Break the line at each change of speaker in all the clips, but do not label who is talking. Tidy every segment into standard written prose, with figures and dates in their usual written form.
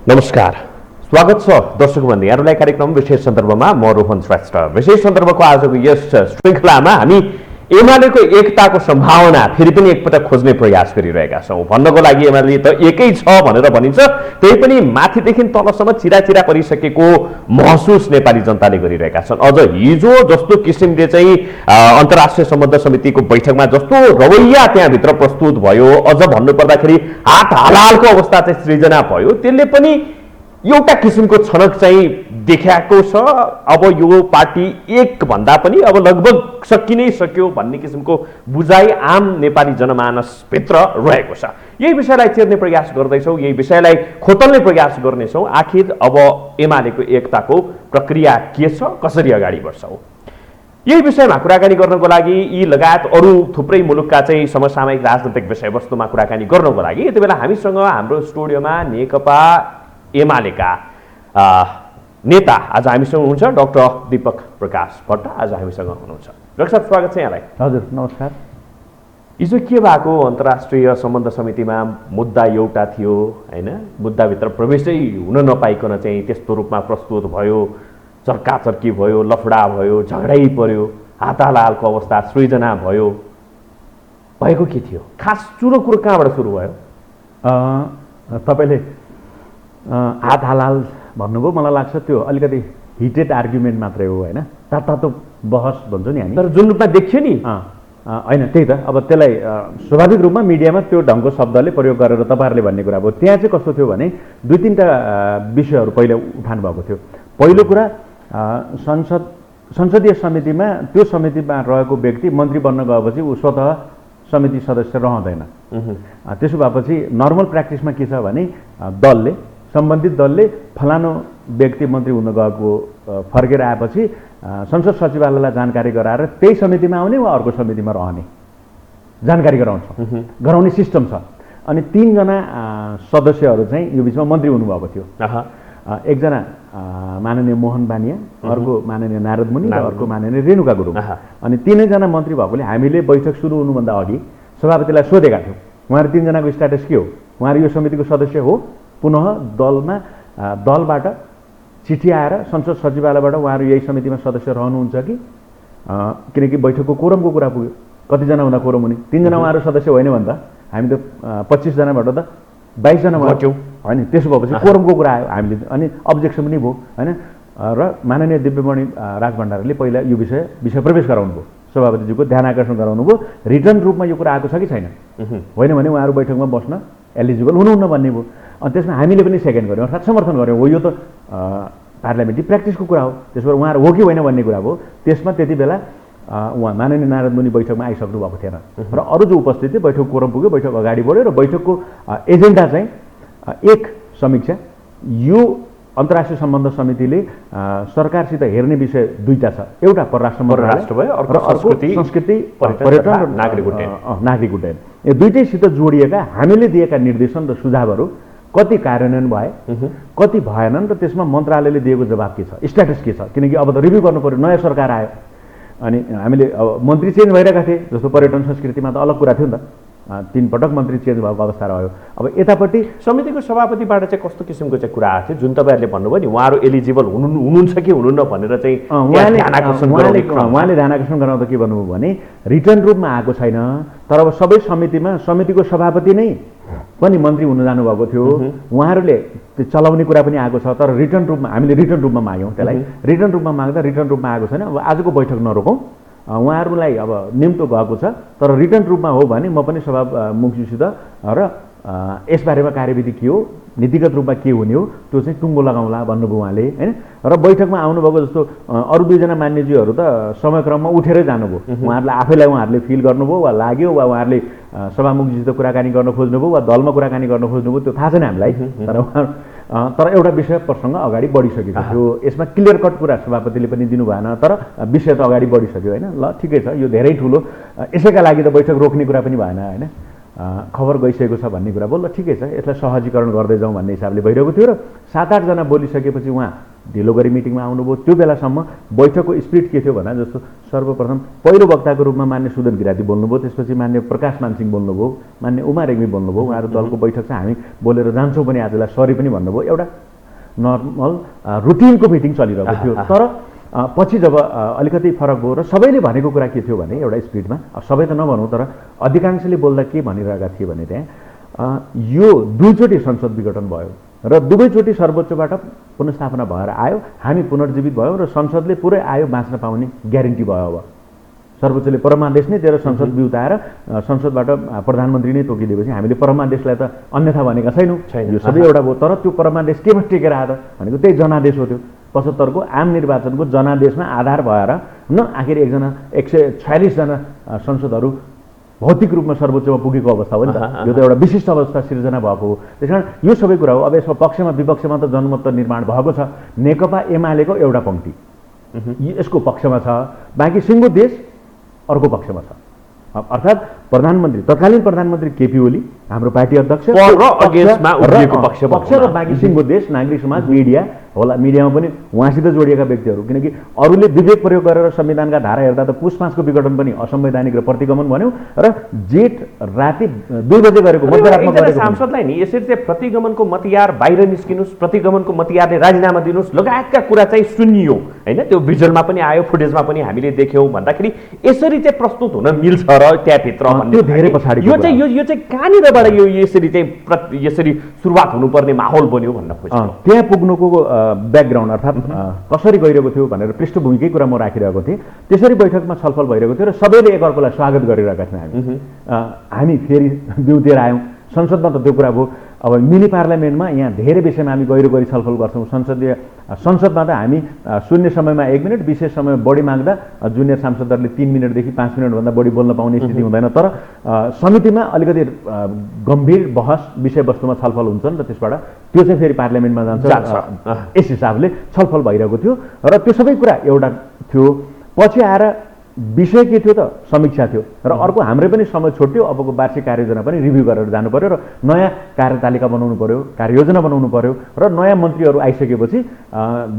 नमस्कार, स्वागत छ दर्शक बन्धु यहाँहरूलाई कार्यक्रम विशेष सन्दर्भमा म रोहन श्रेष्ठ। विशेष सन्दर्भको आजको यस श्रृङ्खलामा हामी एमालेको एकताको सम्भावना फेरि पनि एकपटक खोज्ने प्रयास गरिरहेका छौँ। भन्नको लागि एमाले त एकै छ भनेर भनिन्छ, त्यही पनि माथिदेखि तलसम्म चिराचिरा परिसकेको महसुस नेपाली जनताले गरिरहेका छन्। अझ हिजो जस्तो किसिमले चाहिँ अन्तर्राष्ट्रिय सम्बन्ध समितिको बैठकमा जस्तो रवैया त्यहाँभित्र प्रस्तुत भयो, अझ भन्नुपर्दाखेरि हात हालालको अवस्था चाहिँ सृजना भयो, त्यसले पनि एउटा किसिमको छनक चाहिँ देखाएको छ। अब यो पार्टी एक भन्दा पनि अब लगभग सकि नै सक्यो भन्ने किसिमको बुझाइ आम नेपाली जनमानसभित्र रहेको छ। यही विषयलाई चिर्ने प्रयास गर्दैछौँ, यही विषयलाई खोतल्ने प्रयास गर्नेछौँ। आखिर अब एमालेको एकताको प्रक्रिया के छ, कसरी अगाडि बढ्छौँ, यही विषयमा कुराकानी गर्नको लागि यी लगायत अरू थुप्रै मुलुकका चाहिँ समसामयिक राजनैतिक विषयवस्तुमा कुराकानी गर्नको लागि यति बेला हामीसँग हाम्रो स्टुडियोमा नेकपा एमालेका नेता आज हामीसँग हुनुहुन्छ डाक्टर दीपक प्रकाश भट्ट आज हामीसँग हुनुहुन्छ। डाक्टर साहब, स्वागत छ यहाँलाई।
हजुर, नमस्कार।
हिजो के भएको अन्तर्राष्ट्रिय सम्बन्ध समितिमा मुद्दा एउटा थियो होइन, मुद्दाभित्र प्रवेशै हुन नपाइकन चाहिँ त्यस्तो रूपमा प्रस्तुत भयो, चर्काचर्की भयो, लफडा भयो, झगडै पर्यो, हातालालको अवस्था सृजना भयो, भएको के थियो? खास चुरो कुरो कहाँबाट सुरु भयो?
तपाईँले हात हालाल भन्नुभयो, मलाई लाग्छ त्यो अलिकति हिटेड आर्ग्युमेन्ट मात्रै हो होइन, तातो बहस भन्छ नि हामी।
तर जुन रूपमा देखियो नि
होइन, त्यही त। अब त्यसलाई स्वाभाविक रूपमा मिडियामा त्यो ढङ्गको शब्दले प्रयोग गरेर तपाईँहरूले भन्ने कुरा भयो। त्यहाँ चाहिँ कस्तो थियो भने दुई तिनवटा विषयहरू पहिले उठान भएको थियो। पहिलो कुरा, संसदीय समितिमा त्यो समितिमा रहेको व्यक्ति मन्त्री बन्न गएपछि ऊ स्वतः समिति सदस्य रहँदैन। त्यसो भएपछि नर्मल प्र्याक्टिसमा के छ भने सम्बन्धित दलले फलानु व्यक्ति मन्त्री हुन गएको फर्केर आएपछि संसद सचिवालयलाई जानकारी गराएर त्यही समितिमा आउने वा अर्को समितिमा रहने जानकारी गराउने सिस्टम छ। अनि 3 जना सदस्यहरू चाहिँ यो बिचमा मन्त्री हुनुभएको थियो। एकजना माननीय मोहन बानिया, अर्को माननीय नारद मुनि र अर्को माननीय रेणुका गुरुङ। अनि 3 जना मन्त्री भएकोले हामीले बैठक सुरु हुनुभन्दा अघि सभापतिलाई सोधेका थियौँ, उहाँहरू 3 जनाको स्ट्याटस के हो? उहाँहरू यो समितिको सदस्य हो? पुनः दलबाट चिठी आएर संसद सचिवालयबाट उहाँहरू यही समितिमा सदस्य रहनुहुन्छ कि? किनकि बैठकको कोरमको कुरा पुग्यो, कतिजना हुँदा कोरम हुने? 3 जना उहाँहरू सदस्य होइन भने त हामी त 25 जनाबाट त 22 जना भयौँ होइन। त्यसो भएपछि कोरमको कुरा आयो, हामीले अनि अब्जेक्सन पनि भयो होइन। र माननीय दिव्यमणि राज भण्डारीले पहिला यो विषय प्रवेश गराउनु भयो, सभापतिज्यूको ध्यान आकर्षण गराउनु भयो। रिटर्न रूपमा यो कुरा आएको छ कि छैन, होइन भने उहाँहरू बैठकमा बस्न एलिजिबल हुनुहुन्न भन्ने भयो। अनि त्यसमा हामीले पनि सेकेन्ड गऱ्यौँ, अर्थात् समर्थन गऱ्यौँ, हो यो त पार्लियामेन्ट्री प्र्याक्टिसको कुरा हो, त्यसो भएर उहाँहरू हो कि होइन भन्ने कुरा भयो। त्यसमा त्यति बेला उहाँ माननीय नारद मुनि बैठकमा आइसक्नु भएको थिएन र अरू जो उपस्थित थिए बैठक कोरम पुग्यो, बैठक अगाडि बढ्यो र बैठकको एजेन्डा चाहिँ एक समीक्षा। यो अन्तर्राष्ट्रिय सम्बन्ध समितिले सरकारसित हेर्ने विषय दुईटा छ, एउटा परराष्ट्र मन्त्रालय
भयो, अर्को संस्कृति पर्यटन र
नागरिक उड्डयन। यो दुईटैसित जोडिएका हामीले दिएका निर्देशन र सुझावहरू कति कार्यान्वयन भए, कति भएनन् र त्यसमा मन्त्रालयले दिएको जवाब के छ, स्ट्याटस के छ? किनकि अब त रिभ्यू गर्नु पर्यो, नयाँ सरकार आयो अनि हामीले अब मन्त्री चेन्ज भइरहेका थिए, जस्तो पर्यटन संस्कृतिमा त अलग कुरा थियो नि त, 3 पटक मन्त्री चेन्ज भएको अवस्था रह्यो। अब यतापट्टि
समितिको सभापतिबाट चाहिँ कस्तो किसिमको चाहिँ कुरा आएको थियो जुन तपाईँहरूले भन्नुभयो नि, उहाँहरू एलिजिबल हुनुहुन्छ कि हुनुहुन्न भनेर चाहिँ
उहाँले ध्यान आकर्षण गराउँदा के भन्नुभयो भने रिटर्न रूपमा आएको छैन, तर अब सबै समितिको सभापति नै पनि मन्त्री हुन जानुभएको थियो, उहाँहरूले त्यो चलाउने कुरा पनि आएको छ, तर रिटर्न रूपमा हामीले रिटर्न रूपमा माग्यौँ त्यसलाई। रिटर्न रूपमा माग्दा रिटर्न रूपमा आएको छैन। अब आजको बैठक नरोकौँ, उहाँहरूलाई अब निम्तो गएको छ, तर रिटर्न रूपमा हो भने म पनि सभामुखज्यूसित र यसबारेमा कार्यविधि के हो, नीतिगत रूपमा के हुने हो त्यो चाहिँ टुङ्गो लगाउँला भन्नुभयो उहाँले होइन। र बैठकमा आउनुभएको जस्तो अरू 2 जना मान्यज्यूहरू त समयक्रममा उठेरै जानुभयो, उहाँहरूले फिल गर्नुभयो वा लाग्यो वा उहाँहरूले सभामुखज्यूसित कुराकानी गर्न खोज्नुभयो वा दलमा कुराकानी गर्न खोज्नुभयो त्यो थाहा छैन हामीलाई। तर एउटा विषय प्रसङ्ग अगाडि बढिसकेको थियो, यसमा क्लियर कट कुरा सभापतिले पनि दिनु भएन, तर विषय त अगाडि बढिसक्यो होइन। ल ठिकै छ, यो धेरै ठुलो, यसैका लागि त बैठक रोक्ने कुरा पनि भएन होइन, खबर गइसकेको छ भन्ने कुरा भयो। ल ठिकै छ, यसलाई सहजीकरण गर्दै जाउँ भन्ने हिसाबले भइरहेको थियो र 7-8 जना बोलिसकेपछि उहाँ ढिलो गरी मिटिङमा आउनुभयो। त्यो बेलासम्म बैठकको स्पिरिट के थियो भने जस्तो सर्वप्रथम पहिलो वक्ताको रूपमा मान्य सुदन किराती बोल्नुभयो, त्यसपछि मान्य प्रकाश मानसिंह बोल्नुभयो, मान्य उमा रेग्मी बोल्नुभयो। उहाँहरू दलको बैठक चाहिँ हामी बोलेर जान्छौँ पनि, आजलाई सरी पनि भन्नुभयो। एउटा नर्मल रुटिनको मिटिङ चलिरहेको थियो। तर पछि जब अलिकति फरक भयो र सबैले भनेको कुरा के थियो भने एउटा स्पिडमा, सबै त नभनौँ तर अधिकांशले बोल्दा के भनिरहेका थिए भने त्यहाँ यो दुईचोटि संसद विघटन भयो र दुवैचोटि सर्वोच्चबाट पुनर्स्थापना भएर आयो, हामी पुनर्जीवित भयौँ र संसदले पुरै आयो बाँच्न पाउने ग्यारेन्टी भयो। अब सर्वोच्चले परमादेश नै दिएर संसद बिउताएर संसदबाट प्रधानमन्त्री नै तोकिदिएपछि हामीले परमादेशलाई त अन्यथा भनेका छैनौँ, यो सबै एउटा भयो। तर त्यो परमादेश केमा टेकेर आयो त भनेको त्यही जनादेश हो। त्यो 75 को आम निर्वाचनको जनादेशमा आधार भएर न आखिर 146 जना संसदहरू भौतिक रूपमा सर्वोच्चमा पुगेको अवस्था हो नि त। यो त एउटा विशिष्ट अवस्था सिर्जना भएको हो। त्यसकारण यो सबै कुरा हो। अब यसमा पक्षमा विपक्षमा त जनमत त निर्माण भएको छ। नेकपा एमालेको एउटा पङ्क्ति यसको पक्षमा छ, बाँकी सिङ्गो देश अर्को पक्षमा छ। अर्थात् प्रधानमन्त्री तत्कालीन प्रधानमन्त्री केपी ओली हाम्रो पार्टी अध्यक्ष पक्ष र बाँकी सिङ्गो देश नागरिक समाज मिडिया होला। मिडियामा पनि उहाँसित जोडिएका व्यक्तिहरू, किनकि अरूले विवेक प्रयोग गरेर संविधानका धारा हेर्दा त पुस 5 को विघटन पनि असंवैधानिक र प्रतिगमन भन्यो र जेठ राति 2 बजे गरेको मध्यरातमा गरेको
सांसदलाई नि यसरी चाहिँ प्रतिगमनको मतियार बाहिर निस्किनुस्, प्रतिगमनको मतियारले राजीनामा दिनुस् लगायतका कुरा चाहिँ सुनियो हैन। त्यो भिजुअलमा पनि आयो, फुटेजमा पनि हामीले देख्यौँ भन्दाखेरि यसरी चाहिँ प्रस्तुत हुन मिल्छ र त्यहाँभित्र
त्यो धेरै पछाडि
यो चाहिँ कहाँनिरबाट यो यसरी चाहिँ यसरी सुरुवात हुनुपर्ने माहौल बन्यो भन्न खोजेको।
त्यहाँ पुग्नुको ब्याकग्राउन्ड अर्थात् कसरी गइरहेको थियो भनेर पृष्ठभूमिकै कुरा म राखिरहेको थिएँ। त्यसरी बैठकमा छलफल भइरहेको थियो र सबैले एकअर्कोलाई स्वागत गरिरहेका थियौँ। हामी फेरि बिउतेर आयौँ संसदमा त त्यो कुरा भयो। अब मिनी पार्लियामेन्टमा यहाँ धेरै विषयमा हामी गहिरो गरी छलफल गर्छौँ। संसदमा त हामी शून्य समयमा 1 मिनट, विशेष समय बढी माग्दा जुनियर सांसदहरूले 3 मिनटदेखि 5 मिनटभन्दा बढी बोल्न पाउने स्थिति हुँदैन। तर समितिमा अलिकति गम्भीर बहस विषयवस्तुमा छलफल हुन्छ नि त, त्यसबाट त्यो चाहिँ फेरि पार्लियामेन्टमा जान्छ। यस हिसाबले छलफल भइरहेको थियो र त्यो सबै कुरा एउटा थियो। पछि आएर विषय के थियो त समीक्षा थियो र अर्को हाम्रै पनि समय छोड्यो। अबको वार्षिक कार्ययोजना पनि रिभ्यू गरेर जानु पर्यो र नयाँ कार्यतालिका बनाउनु पर्यो, कार्ययोजना बनाउनु पर्यो र नयाँ मन्त्रीहरू आइसकेपछि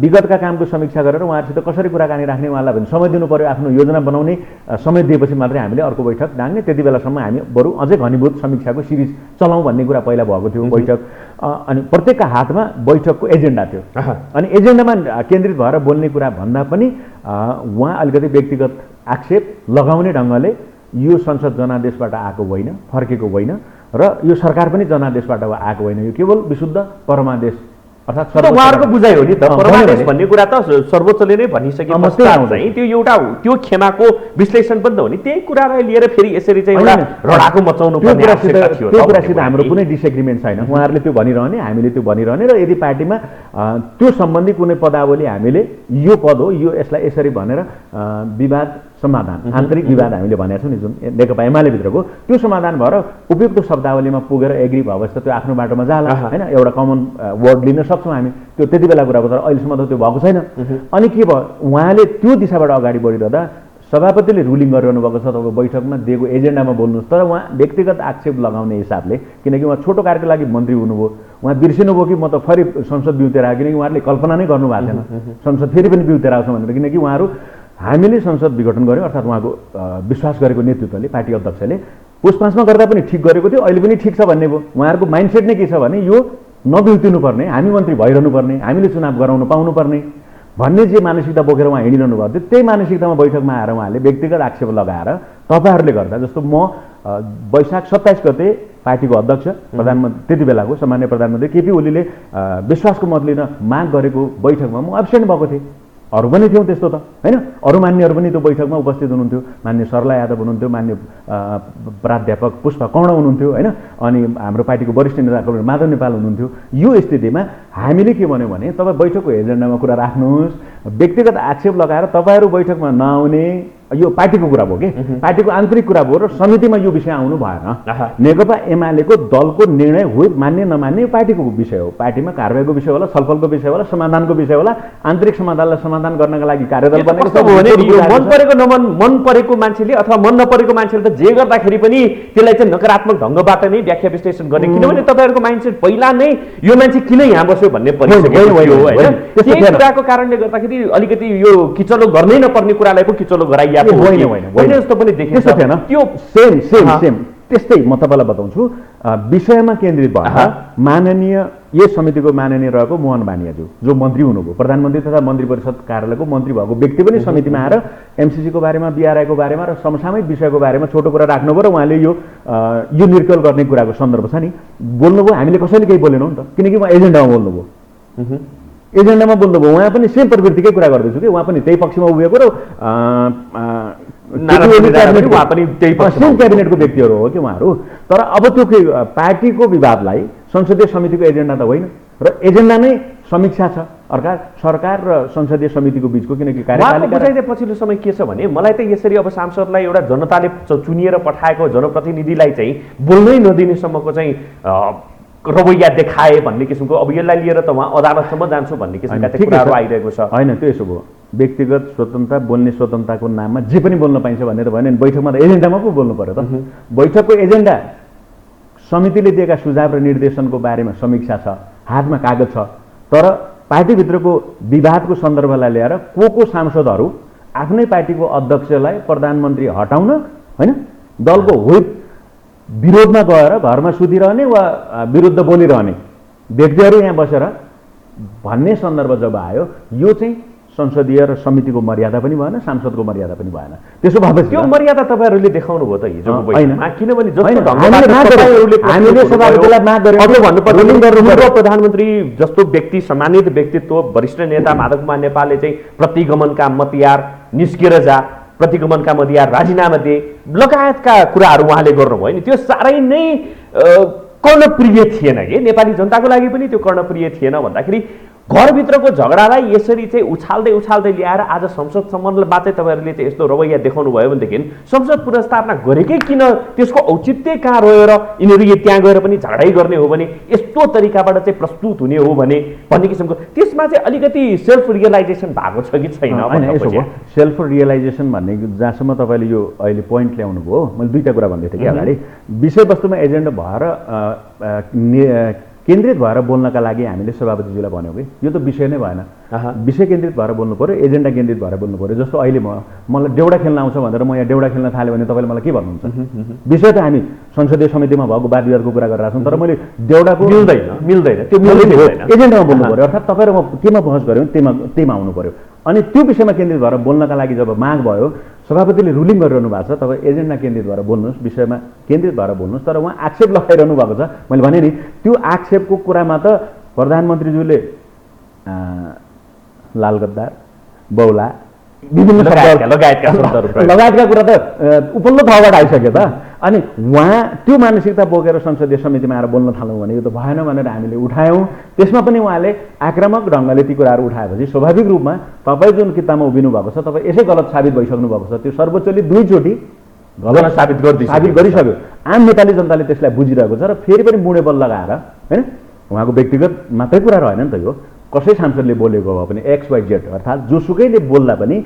विगतका कामको समीक्षा गरेर उहाँहरूसित कसरी कुराकानी राख्ने, उहाँलाई पनि समय दिनु पर्यो। आफ्नो योजना बनाउने समय दिएपछि मात्रै हामीले अर्को बैठक डाङ्ने। त्यति बेलासम्म हामी बरु अझै घनीभूत समीक्षाको सिरिज चलाउँ भन्ने कुरा पहिला भएको थियो बैठक। अनि प्रत्येकका हातमा बैठकको एजेन्डा थियो अनि एजेन्डामा केन्द्रित भएर बोल्ने कुरा भन्दा पनि उहाँ अलिकति व्यक्तिगत आक्षेप लगाउने ढङ्गले यो संसद जनादेशबाट आएको होइन, फर्केको होइन र यो सरकार पनि जनादेशबाट आएको होइन, यो केवल विशुद्ध परमादेश अर्थात्
उहाँहरूको बुझाइ हो नि त। परमादेश भन्ने कुरा त सर्वोच्चले नै भनिसके पश्चात चाहिँ त्यो एउटा त्यो खेमाको विश्लेषण पनि त हो नि। त्यही कुरालाई लिएर फेरि यसरी चाहिँ एउटा रडाको मचाउनु पर्ने आवश्यकता थियो।
त्यो कुरासित हाम्रो कुनै डिसएग्रिमेन्ट छैन। उहाँहरूले त्यो भनिरहने, हामीले त्यो भनिरहने र यदि पार्टीमा त्यो सम्बन्धी कुनै पदावली हामीले यो पद हो, यो यसलाई यसरी भनेर विवाद समाधान, आन्तरिक विवाद हामीले भनेका छौँ नि जुन नेकपा एमाले भित्रको, त्यो समाधान भएर उपयुक्त शब्दावलीमा पुगेर एग्री भएपछि त त्यो आफ्नो बाटोमा जाला होइन। एउटा कमन वर्ड लिन सक्छौँ हामी, त्यो त्यति बेला कुरा हो। तर अहिलेसम्म त त्यो भएको छैन। अनि के भयो, उहाँले त्यो दिशाबाट अगाडि बढिरहँदा सभापतिले रुलिङ गरिरहनु भएको छ तपाईँ बैठकमा दिएको एजेन्डामा बोल्नुहोस्। तर उहाँ व्यक्तिगत आक्षेप लगाउने हिसाबले, किनकि उहाँ छोटो कार्यको लागि मन्त्री हुनुभयो, उहाँ बिर्सिनुभयो कि म त फेरि संसद बिउतेर आयो, किनकि उहाँहरूले कल्पना नै गर्नु भएको थिएन संसद फेरि पनि बिउतेर आउँछ भनेर। किनकि उहाँहरू हामीले संसद विघटन गऱ्यौँ अर्थात् उहाँको विश्वास गरेको नेतृत्वले, पार्टी अध्यक्षले पुस 5 मा गर्दा पनि ठिक गरेको थियो, अहिले पनि ठिक छ भन्ने भयो। उहाँहरूको माइन्डसेट नै के छ भने यो नबिउतिनु पर्ने, हामी मन्त्री भइरहनु पर्ने, हामीले चुनाव गराउनु पाउनुपर्ने भन्ने जे मानसिकता बोकेर उहाँ हिँडिरहनु भएको थियो, त्यही मानसिकतामा बैठकमा आएर उहाँले व्यक्तिगत आक्षेप लगाएर तपाईँहरूले गर्दा, जस्तो म वैशाख 27 गते पार्टीको अध्यक्ष प्रधानमन्त्री त्यति बेलाको सामान्य प्रधानमन्त्री केपी ओलीले विश्वासको मत लिन माग गरेको बैठकमा म एब्सेन्ट भएको थिएँ। अरू पनि थियौँ त्यस्तो त होइन, अरू मान्यहरू पनि त्यो बैठकमा उपस्थित हुनुहुन्थ्यो। मान्य सरला यादव हुनुहुन्थ्यो, मान्य प्राध्यापक पुष्पा कर्ण हुनुहुन्थ्यो होइन, अनि हाम्रो पार्टीको वरिष्ठ नेता माधव नेपाल हुनुहुन्थ्यो। यो स्थितिमा हामीले के भन्यौँ भने तपाईँ बैठकको एजेन्डामा कुरा राख्नुहोस्, व्यक्तिगत आक्षेप लगाएर तपाईँहरू बैठकमा नआउने यो पार्टीको कुरा भयो कि पार्टीको आन्तरिक कुरा भयो र समितिमा यो विषय आउनु भएन। नेकपा एमालेको दलको निर्णय हो मान्ने नमान्ने यो पार्टीको विषय हो। पार्टीमा कारबाहीको विषय होला, छलफलको विषय होला, समाधानको विषय होला। आन्तरिक समाधानलाई समाधान गर्नका लागि कार्यदल बनेको छ।
मन परेको मन परेको मान्छेले अथवा मन नपरेको मान्छेले त जे गर्दाखेरि पनि त्यसलाई चाहिँ नकारात्मक ढङ्गबाट नै व्याख्या विश्लेषण गर्ने, किनभने तपाईँहरूको माइन्डसेट पहिला नै यो मान्छे किन यहाँ बस्यो भन्ने परिसकेको थियो होइन। त्यही कुराको कारणले गर्दाखेरि अलिकति यो किचलो गर्नै नपर्ने कुरालाई पो किचलो गराइएको होइन जस्तो पनि देखिन्छ।
त्यो सेम त्यस्तै म तपाईँलाई बताउँछु। विषयमा केन्द्रित भएर माननीय यस समितिको माननीय रहेको मोहन बानियाज्यू जो मन्त्री हुनुभयो, प्रधानमन्त्री तथा मन्त्री परिषद कार्यालयको मन्त्री भएको व्यक्ति पनि समितिमा आएर एमसिसीको बारेमा, बिआरआईको बारेमा र समसामयिक विषयको बारेमा छोटो कुरा राख्नुभयो र उहाँले यो निर्कल गर्ने कुराको सन्दर्भ छ नि बोल्नुभयो। हामीले कसैले केही बोलेनौँ नि त, किनकि उहाँ एजेन्डामा बोल्नुभयो। एजेन्डामा बोल्नुभयो, उहाँ पनि सेम प्रवृत्तिकै कुरा गर्दैछु कि उहाँ पनि त्यही पक्षमा उभिएको र सेम क्याबिनेटको व्यक्तिहरू हो कि उहाँहरू। तर अब त्यो पार्टीको विवादलाई संसदीय समितिको एजेन्डा त होइन र एजेन्डा नै समीक्षा छ अर्थात् सरकार र संसदीय समितिको बिचको। किनकि
कार्यपालिका पछिल्लो समय के छ भने मलाई त यसरी अब सांसदलाई एउटा जनताले चुनिएर पठाएको जनप्रतिनिधिलाई चाहिँ बोल्नै नदिनेसम्मको चाहिँ रवैया देखाए भन्ने किसिमको, अब यसलाई लिएर त उहाँ अदालतसम्म जान्छु भन्ने किसिमका कुराहरू आइरहेको छ।
होइन त्यो यसो भयो, व्यक्तिगत स्वतन्त्रता, बोल्ने स्वतन्त्रताको नाममा जे पनि बोल्न पाइन्छ भन्ने त भएन नि। बैठकमा त एजेन्डामा पो बोल्नु पर्यो त। बैठकको एजेन्डा समितिले दिएका सुझाव र निर्देशनको बारेमा समीक्षा छ, हातमा कागज छ। तर पार्टीभित्रको विवादको सन्दर्भलाई लिएर को सांसदहरू आफ्नै पार्टीको अध्यक्षलाई प्रधानमन्त्री हटाउन होइन दलको व्हिप विरोधमा गएर घरमा सुतिरहने वा विरुद्ध बोलिरहने व्यक्तिहरू यहाँ बसेर भन्ने सन्दर्भ जब आयो, यो चाहिँ संसदीय र समितिको मर्यादा पनि भएन, सांसदको मर्यादा पनि भएन। त्यसो भएपछि त्यो
मर्यादा तपाईँहरूले देखाउनु भयो त हिजोको बैठकमा, किनभने प्रधानमन्त्री जस्तो व्यक्ति, सम्मानित व्यक्तित्व, वरिष्ठ नेता माधवकुमार नेपालले चाहिँ प्रतिगमनका मतियार निस्किएर जा, प्रतिगमनका मतियार राजीनामा दिए लगायतका कुराहरू उहाँले गर्नुभयो नि। त्यो साह्रै नै कर्णप्रिय थिएन कि नेपाली जनताको लागि पनि त्यो कर्णप्रिय थिएन। भन्दाखेरि घरभित्रको झगडालाई यसरी चाहिँ उछाल्दै ल्याएर आज संसदसम्ममा चाहिँ तपाईँहरूले चाहिँ यस्तो रवैया देखाउनु भयो भनेदेखि संसद पुनर्स्थापना गरेकै किन, त्यसको औचित्य कहाँ रहेर यिनीहरू त्यहाँ गएर पनि झगडै गर्ने हो भने, यस्तो तरिकाबाट चाहिँ प्रस्तुत हुने हो भने भन्ने किसिमको त्यसमा चाहिँ अलिकति सेल्फ रियलाइजेसन भएको छ कि छैन?
सेल्फ रियलाइजेसन भन्ने जहाँसम्म तपाईँले यो अहिले पोइन्ट ल्याउनु भयो, मैले दुईवटा कुरा भन्दै थिएँ कि अगाडि। विषयवस्तुमा एजेन्डा भएर केन्द्रित भएर बोल्नका लागि हामीले सभापतिज्यूलाई भन्यौँ कि यो त विषय नै भएन, विषय केन्द्रित भएर बोल्नु पऱ्यो, एजेन्डा केन्द्रित भएर बोल्नु पऱ्यो। जस्तो अहिले मलाई देउडा खेल्न आउँछ भनेर म यहाँ देउडा खेल्न थाल्यो भने तपाईँले मलाई के भन्नुहुन्छ? विषय त हामी संसदीय समितिमा भएको वाद विवादको कुरा गरिरहेको छौँ, तर मैले देउडाको
मिल्दैन त्यो
एजेन्डामा बोल्नु पऱ्यो। अर्थात् तपाईँ र म केमा बहस गऱ्यौँ त्यहीमा आउनु पऱ्यो। अनि त्यो विषयमा केन्द्रित भएर बोल्नका लागि जब माग भयो, सभापतिले रुलिङ गरिरहनु भएको छ, तपाईँ एजेन्डा केन्द्रित भएर बोल्नुहोस्, विषयमा केन्द्रित भएर बोल्नुहोस्। तर उहाँ आक्षेप लगाइरहनु भएको छ। मैले भने नि त्यो आक्षेपको कुरामा त प्रधानमन्त्रीज्यूले लालगद्दार, बौला, विभिन्न लगायतका कुरा त उपल्लो ठाउँबाट आइसक्यो त। अनि उहाँ त्यो मानसिकता बोकेर संसदीय समितिमा आएर बोल्न थाल्नु भने यो त भएन भनेर हामीले उठायौँ। त्यसमा पनि उहाँले आक्रामक ढङ्गले ती कुराहरू उठाएपछि स्वाभाविक रूपमा तपाईँ जुन किताबमा उभिनु भएको छ, तपाईँ यसै गलत साबित भइसक्नु भएको छ। त्यो सर्वोच्चले दुईचोटि गलत साबित गरिसक्यो। आम नेपाली जनताले त्यसलाई बुझिरहेको छ र फेरि पनि बुढे बल लगाएर होइन, उहाँको व्यक्तिगत मात्रै कुरा रहेन नि त यो, कसै सांसदले बोलेको भए पनि XYZ अर्थात् जोसुकैले बोल्दा पनि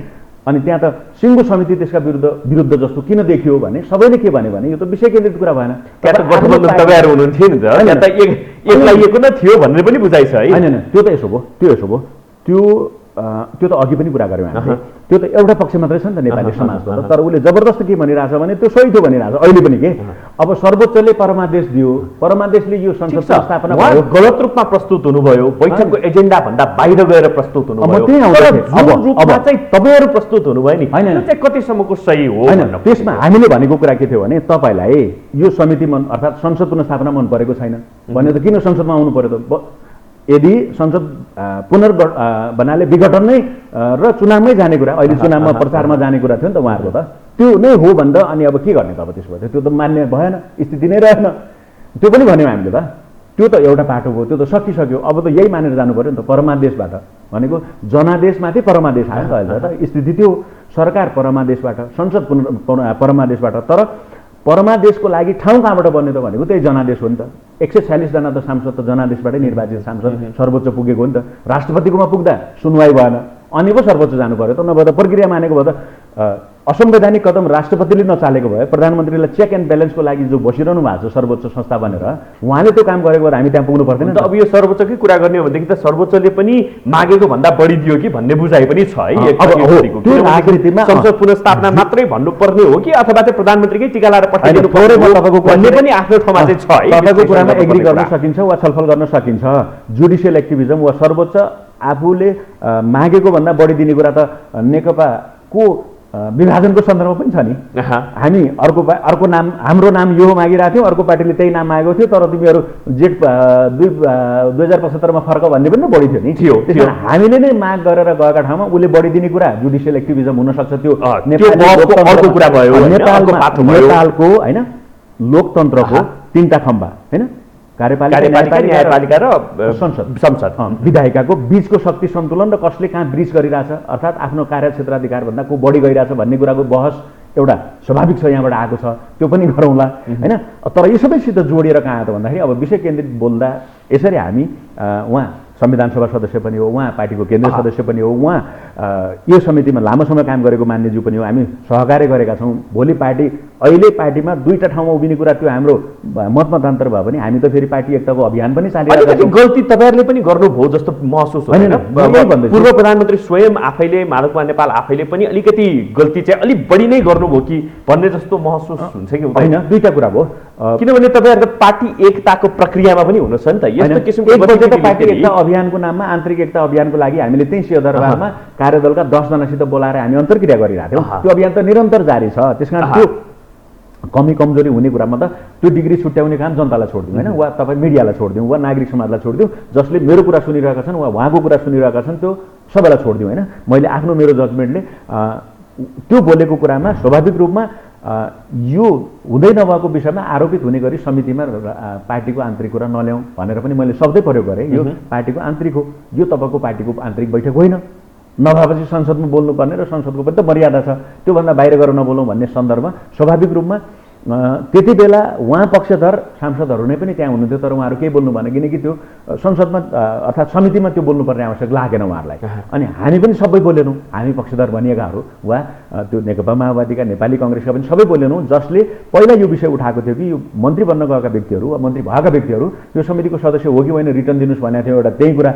अनि त्यहाँ त सिङ्गो समिति त्यसका विरुद्ध जस्तो किन देखियो भने सबैले के भने यो त विषय केन्द्रित कुरा भएन।
त्यहाँ त गठबन्धन तपाईँहरू हुनुहुन्थ्यो नि त, त्यहाँ त एकलाइएको न थियो भनेर पनि बुझाइ छ है।
होइन त्यो त यसो भयो, त्यो त अघि पनि कुरा गऱ्यौँ हामीले। त्यो त एउटा पक्ष मात्रै छ नि त नेपाली समाजको, तर उसले जबरजस्त के भनिरहेछ भने त्यो सही थियो भनिरहेछ अहिले पनि के। अब सर्वोच्चले परमादेश दियो, परमादेशले यो संसद स्थापना भयो,
गलत रूपमा प्रस्तुत हुनुभयो, बैठकको एजेन्डा भन्दा बाहिर गएर प्रस्तुत हुनुभयो, तपाईँहरू प्रस्तुत हुनुभयो नि, होइन चाहिँ कतिसम्मको सही हो?
त्यसमा हामीले भनेको कुरा के थियो भने तपाईँलाई यो समिति अर्थात् संसद पुनर्स्थापना मन परेको छैन भने त किन संसदमा आउनु पर्यो त? यदि संसद भन्नाले विघटन नै र चुनावमै जाने कुरा, अहिले चुनावमा प्रचारमा जाने कुरा थियो नि त उहाँहरूको, त त्यो नै हो भन्दा अनि अब के गर्ने त? अब त्यसो भए त्यो त मान्य भएन, स्थिति नै रहेन। त्यो पनि भन्यौँ हामीले त, त्यो त एउटा पाटो भयो, त्यो त सकिसक्यो। अब त यही मानेर जानु पर्यो नि त, परमादेशबाट भनेको जनादेशमाथि परमादेश आयो त अहिले त स्थिति त्यो। सरकार परमादेशबाट, संसद परमादेशबाट। तर परमादेशको लागि ठाउँ कहाँबाट बन्ने त भनेको त्यही जनादेश हो नि त। 146 जना त सांसद त जनादेशबाटै निर्वाचित सांसद सर्वोच्च पुगेको हो नि त। राष्ट्रपतिकोमा पुग्दा सुनवाई भएन, अनि पो सर्वोच्च जानु पर्यो त, नभए त प्रक्रिया मानेको भए त असंवैधानिक कदम राष्ट्रपतिले नचालेको भए प्रधानमन्त्रीलाई चेक एन्ड ब्यालेन्सको लागि जो बसिरहनु भएको छ सर्वोच्च संस्था बनेर उहाँले त्यो काम गरेको भए हामी त्यहाँ पुग्नु पर्दैन।
अब यो सर्वोच्चकै कुरा गर्ने हो भनेदेखि त सर्वोच्चले पनि मागेको भन्दा बढी दियो कि भन्ने बुझाइ पनि छ है।
राजनीतिमा
संसद पुनर्स्थापना मात्रै भन्नुपर्ने हो कि अथवा चाहिँ प्रधानमन्त्रीकै टिका लाएर पठाइदिनु भन्ने पनि आफ्नो ठाउँमा चाहिँ छ है।
तपाईँको कुरामा एग्री गर्न सकिन्छ वा छलफल गर्न सकिन्छ। जुडिसियल एक्टिभिजम वा सर्वोच्च आफूले मागेको भन्दा बढी दिने कुरा त नेकपाको विभाजनको सन्दर्भमा पनि छ नि। हामी अर्को नाम, हाम्रो नाम यो मागिरहेको थियौँ, अर्को पार्टीले त्यही नाम मागेको थियो, तर तिमीहरू जेठ 2075 मा फर्क भन्ने पनि बढी थियो नि। त्यसमा हामीले नै माग गरेर गएका ठाउँमा उसले बढी दिने कुरा जुडिसियल एक्टिभिजम हुन सक्छ। त्यो
अर्को कुरा भयो।
नेपालको होइन लोकतन्त्रको तीनटा खम्बा होइन, कार्यपालिका,
न्यायपालिका र संसद
विधायिकाको बीचको शक्ति सन्तुलन र कसले कहाँ ब्रिज गरिरहेछ, अर्थात् आफ्नो कार्यक्षेत्राधिकारभन्दा को बढी गइरहेछ भन्ने कुराको बहस एउटा स्वाभाविक छ, यहाँबाट आएको छ, त्यो पनि गरौँला होइन। तर यो सबैसित जोडिएर कहाँ आयो त भन्दाखेरि अब विषय केन्द्रित बोल्दा यसरी हामी उहाँ संविधान सभा सदस्य पनि हो, उहाँ पार्टीको केन्द्रीय सदस्य पनि हो, उहाँ यो समितिमा लामो समय काम गरेको मान्यज्यू पनि हो, हामी सहकार्य गरेका छौँ। भोलि पार्टी अहिले पार्टीमा दुईटा ठाउँमा उभिने कुरा त्यो हाम्रो मतमतान्तर भयो भने हामी त फेरि पार्टी एकताको अभियान पनि चालिरहेका छौँ।
गल्ती तपाईँहरूले पनि गर्नुभयो जस्तो महसुस होइन। पूर्व प्रधानमन्त्री स्वयं आफैले, माधव कुमार नेपाल आफैले पनि अलिकति गल्ती चाहिँ अलिक बढी नै गर्नुभयो कि भन्ने जस्तो महसुस हुन्छ कि
होइन? दुईटा कुरा भयो,
किनभने तपाईँहरूको पार्टी एकताको प्रक्रियामा पनि हुनुहुन्छ नि त। यस्तो किसिमको
पार्टी एकता अभियानको नाममा, आन्तरिक एकता अभियानको लागि हामीले त्यही सिंहदरबारमा कार्यदलका 10 जनासित बोलाएर हामी अन्तर्क्रिया गरिरहेको थियौँ। त्यो अभियान त निरन्तर जारी छ। त्यसकारण त्यो कमी कमजोरी हुने कुरामा त त्यो डिग्री छुट्याउने काम जनतालाई छोडिदिउँ होइन, वा तपाईँ मिडियालाई छोडिदिउँ वा नागरिक समाजलाई छोडिदिउँ। जसले मेरो कुरा सुनिरहेका छन् वा उहाँको कुरा सुनिरहेका छन् त्यो सबैलाई छोडिदिउँ होइन। मैले आफ्नो मेरो जजमेन्टले त्यो बोलेको कुरामा स्वाभाविक रूपमा यो हुँदै नभएको विषयमा आरोपित हुने गरी समितिमा पार्टीको आन्तरिक कुरा नल्याउँ भनेर पनि मैले शब्दै प्रयोग गरेँ। यो पार्टीको आन्तरिक हो, यो तपाईँको पार्टीको आन्तरिक बैठक होइन। नभएपछि संसदमा बोल्नुपर्ने र संसदको पनि त मर्यादा छ, त्योभन्दा बाहिर गएर नबोलौँ भन्ने सन्दर्भमा स्वाभाविक रूपमा त्यति बेला उहाँ पक्षधर सांसदहरू नै पनि त्यहाँ हुनुहुन्थ्यो, तर उहाँहरू केही बोल्नु भएन किनकि त्यो संसदमा अर्थात् समितिमा त्यो बोल्नुपर्ने आवश्यक लागेन उहाँहरूलाई। अनि हामी पनि सबै बोलेनौँ, हामी पक्षधर भनिएकाहरू वा त्यो नेकपा माओवादीका, नेपाली कङ्ग्रेसका पनि सबै बोलेनौँ। जसले पहिला यो विषय उठाएको थियो कि यो मन्त्री बन्न गएका व्यक्तिहरू वा मन्त्री भएका व्यक्तिहरू यो समितिको सदस्य हो कि होइन रिटर्न दिनुहोस् भनेको थियो। एउटा त्यही कुरा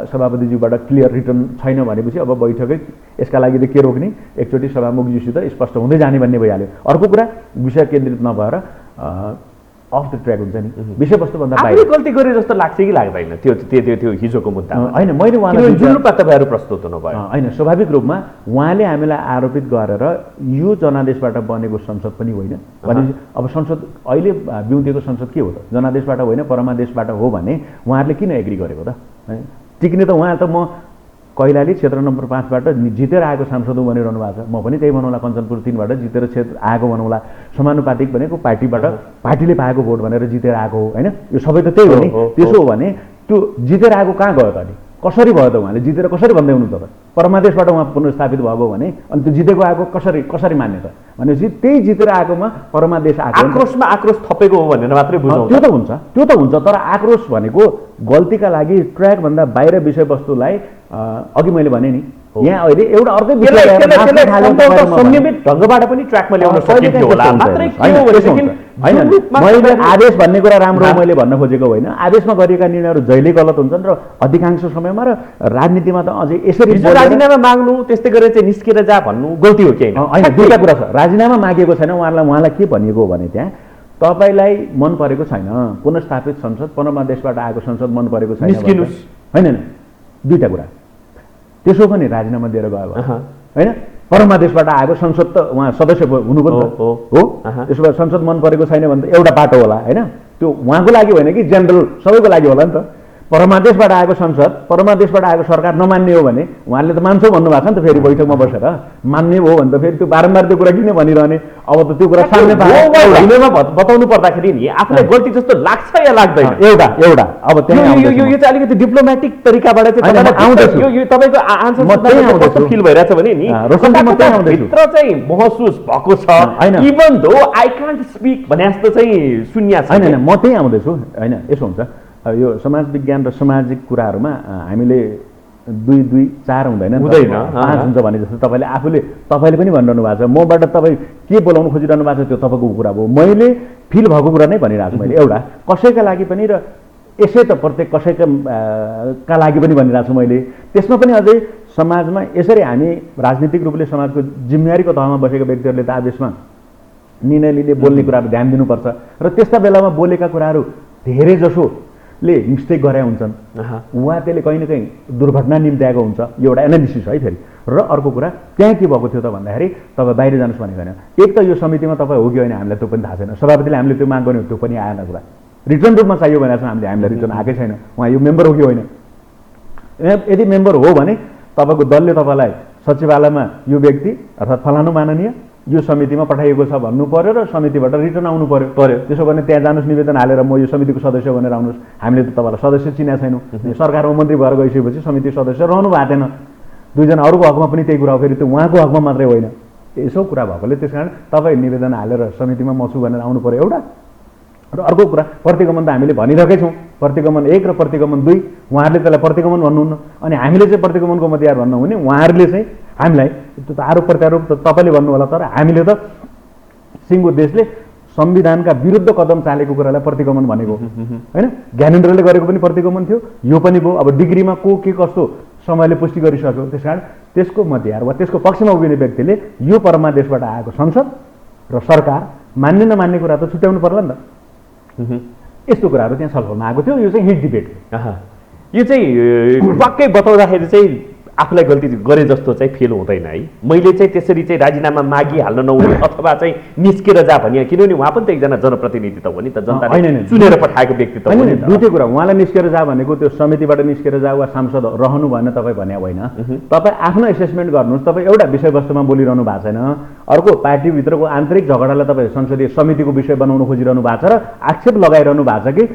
सभापतिज्यूबाट क्लियर रिटर्न छैन भनेपछि अब बैठकै यसका लागि त के रोक्ने, एकचोटि सभामुखज्यूसित स्पष्ट हुँदै जाने भन्ने भइहाल्यो। अर्को कुरा विषय केन्द्रित नभएर अफ द ट्र्याक हुन्छ नि, विषयवस्तुभन्दा बाहिर
गल्ती गरे जस्तो लाग्छ कि लाग्दैन? त्यो हिजोको मुद्दा
होइन, मैले उहाँलाई
जुन रूपमा तपाईँहरू प्रस्तुत हुनुभयो
होइन। स्वाभाविक रूपमा उहाँले हामीलाई आरोपित गरेर यो जनादेशबाट बनेको संसद पनि होइन भनेपछि अब संसद अहिले बिउतेको संसद के हो त? जनादेशबाट होइन परमादेशबाट हो भने उहाँहरूले किन एग्री गरेको त? टिक्ने त उहाँ त म कैलाली क्षेत्र नम्बर 5बाट जितेर आएको सांसद बनिरहनु भएको छ, म पनि त्यही बनाउला। कञ्चनपुर 3बाट जितेर क्षेत्र आएको बनाउला। समानुपातिक भनेको पार्टीबाट पार्टीले पाएको भोट भनेर जितेर आएको हो होइन, यो सबै त त्यही हो नि। त्यसो हो भने त्यो जितेर आएको कहाँ गयो त? अनि कसरी भयो त? उहाँले जितेर कसरी भन्दै हुनु त? परमादेशबाट उहाँ पुनर्स्थापित भएको भने अनि त्यो जितेको आएको कसरी मान्ने त? भनेपछि त्यही जितेर आएकोमा परमादेश आएको,
आक्रोशमा आक्रोश थपेको हो भनेर मात्रै बुझौँ।
त्यो त हुन्छ तर आक्रोश भनेको गल्तीका लागि ट्र्याकभन्दा बाहिर विषयवस्तुलाई अघि मैले भने नि यहाँ अहिले एउटा अर्कै
संयमित ढङ्गबाट पनि ट्र्याकमा ल्याउन सकिन्थ्यो होला।
मैले आदेश भन्ने कुरा राम्रो मैले भन्न खोजेको होइन। आदेशमा गरिएका निर्णयहरू जहिले गलत हुन्छन् र अधिकांश समयमा र राजनीतिमा त अझै यसरी
राजीनामा माग्नु त्यस्तै गरेर चाहिँ निस्केर जा भन्नु गल्ती हो कि
होइन? दुईटा कुरा छ। राजीनामा मागेको छैन, उहाँलाई के भनिएको हो भने त्यहाँ तपाईँलाई मन परेको छैन पुनर्स्थापित संसद, परमादेशबाट आएको संसद मन परेको छैन होइन। दुईटा कुरा, त्यसो पनि राजीनामा दिएर गयो होइन। परमादेशबाट आएको संसद त उहाँ सदस्य हुनुपर्छ हो। त्यसो भए संसद मन परेको छैन भने त एउटा बाटो होला होइन, त्यो उहाँको लागि होइन कि जेनरल सबैको लागि होला नि त। परमादेशबाट आएको संसद परमादेशबाट आएको सरकार नमान्ने हो भने उहाँले त मान्छौ भन्नुभएको छ नि त फेरि बैठकमा बसेर मान्ने हो भने त फेरि त्यो बारम्बार त्यो कुरा किन भनिरहने अब त त्यो कुरा सामने
बताउनु पर्दाखेरि नि आफूलाई गल्ती जस्तो लाग्छ या लाग्दैन
एउटा अब त्यही
यो चाहिँ अलिकति डिप्लोमेटिक तरिकाबाट चाहिँ आउँदैछ यो तपाईँको आन्सर कस्तो फिल भइरहेछ भने नि भित्र चाहिँ महसुस भएको छ even though I can't speak भने जस्तो चाहिँ शून्य छ
होइन म त्यही आउँदैछु होइन यसो हुन्छ यो समाज विज्ञान र सामाजिक कुराहरूमा हामीले 2 2 4 हुँदैन 5 हुन्छ भने जस्तो तपाईँले पनि भनिरहनु भएको छ मबाट तपाईँ के बोलाउनु खोजिरहनु भएको छ त्यो तपाईँको कुरा हो मैले फिल भएको कुरा नै भनिरहेको छु मैले एउटा कसैका लागि पनि र यसै त प्रत्येक कसैका का लागि पनि भनिरहेको छु मैले त्यसमा पनि अझै समाजमा यसरी हामी राजनीतिक रूपले समाजको जिम्मेवारीको तहमा बसेका व्यक्तिहरूले त आदेशमा निर्णय लिने बोल्ने कुराहरू ध्यान दिनुपर्छ र त्यस्ता बेलामा बोलेका कुराहरू धेरै जसोले मिस्टेक गरे हुन्छन् उहाँ त्यसले कहीँ न कहीँ दुर्घटना निम्त्याएको हुन्छ यो एउटा एनालिसिस है फेरि र अर्को कुरा त्यहाँ के भएको थियो त भन्दाखेरि तपाईँ बाहिर जानुहोस् भनेको होइन एक त यो समितिमा तपाईँ हो कि होइन हामीलाई त्यो पनि थाहा छैन सभापतिले हामीले त्यो माग गर्यो त्यो पनि आएन कुरा रिटर्न रूपमा चाहियो भनेर हामीलाई रिटर्न आएकै छैन उहाँ यो मेम्बर हो कि होइन यदि मेम्बर हो भने तपाईँको दलले तपाईँलाई सचिवालयमा यो व्यक्ति अर्थात् फलानु माननीय यो समितिमा पठाइएको छ भन्नु पर्यो र समितिबाट रिटर्न आउनु पर्यो त्यसो भने त्यहाँ जानुहोस् निवेदन हालेर म यो समितिको सदस्य भनेर आउनुहोस् हामीले त तपाईँलाई सदस्य चिनेका छैनौँ सरकारमा मन्त्री भएर गइसकेपछि समिति सदस्य रहनु भएको थिएन दुईजना अरूको हकमा पनि त्यही कुरा हो फेरि त्यो उहाँको हकमा मात्रै होइन यसो कुरा भएकोले त्यस कारण तपाईँ निवेदन हालेर समितिमा म छु भनेर आउनु पर्यो एउटा र अर्को कुरा प्रतिगमन त हामीले भनिरहेकै छौँ प्रतिगमन 1 र प्रतिगमन 2 उहाँहरूले त्यसलाई प्रतिगमन भन्नुहुन्न अनि हामीले चाहिँ प्रतिगमनको मतियार भन्नु हुने उहाँहरूले चाहिँ हामीलाई त्यो त आरोप प्रत्यारोप त तपाईँले भन्नु होला तर हामीले त सिङ्गो देशले संविधानका विरुद्ध कदम चालेको कुरालाई प्रतिगमन भनेको होइन ज्ञानेन्द्रले गरेको पनि प्रतिगमन थियो यो पनि भयो अब डिग्रीमा को के कस्तो समयले पुष्टि गरिसक्यो त्यस कारण त्यसको मतियार वा त्यसको पक्षमा उभिने व्यक्तिले यो परमादेशबाट आएको संसद र सरकार मान्ने नमान्ने कुरा त छुट्याउनु पर्ला नि त यस्तो कुराहरू त्यहाँ छलफलमा आएको थियो यो चाहिँ हिट डिबेट
यो चाहिँ पक्कै बताउँदाखेरि चाहिँ आफूलाई गल्ती गरे जस्तो चाहिँ फिल हुँदैन है मैले चाहिँ त्यसरी चाहिँ राजीनामा मागिहाल्न नहुने अथवा चाहिँ निस्केर जा भने किनभने उहाँ पनि त एकजना जनप्रतिनिधि त हो नि त जनताले चुनेर पठाएको व्यक्ति त हो नि
दुईटै कुरा उहाँलाई निस्केर जा भनेको त्यो समितिबाट निस्केर जा वा सांसद रहनु भएन तपाईँ भने होइन तपाईँ आफ्नो एसेसमेन्ट गर्नुहोस् तपाईँ एउटा विषयवस्तुमा बोलिरहनु भएको छैन अर्को पार्टीभित्रको आन्तरिक झगडालाई तपाईँ संसदीय समितिको विषय बनाउन खोजिरहनु भएको छ र आक्षेप लगाइरहनु भएको छ कि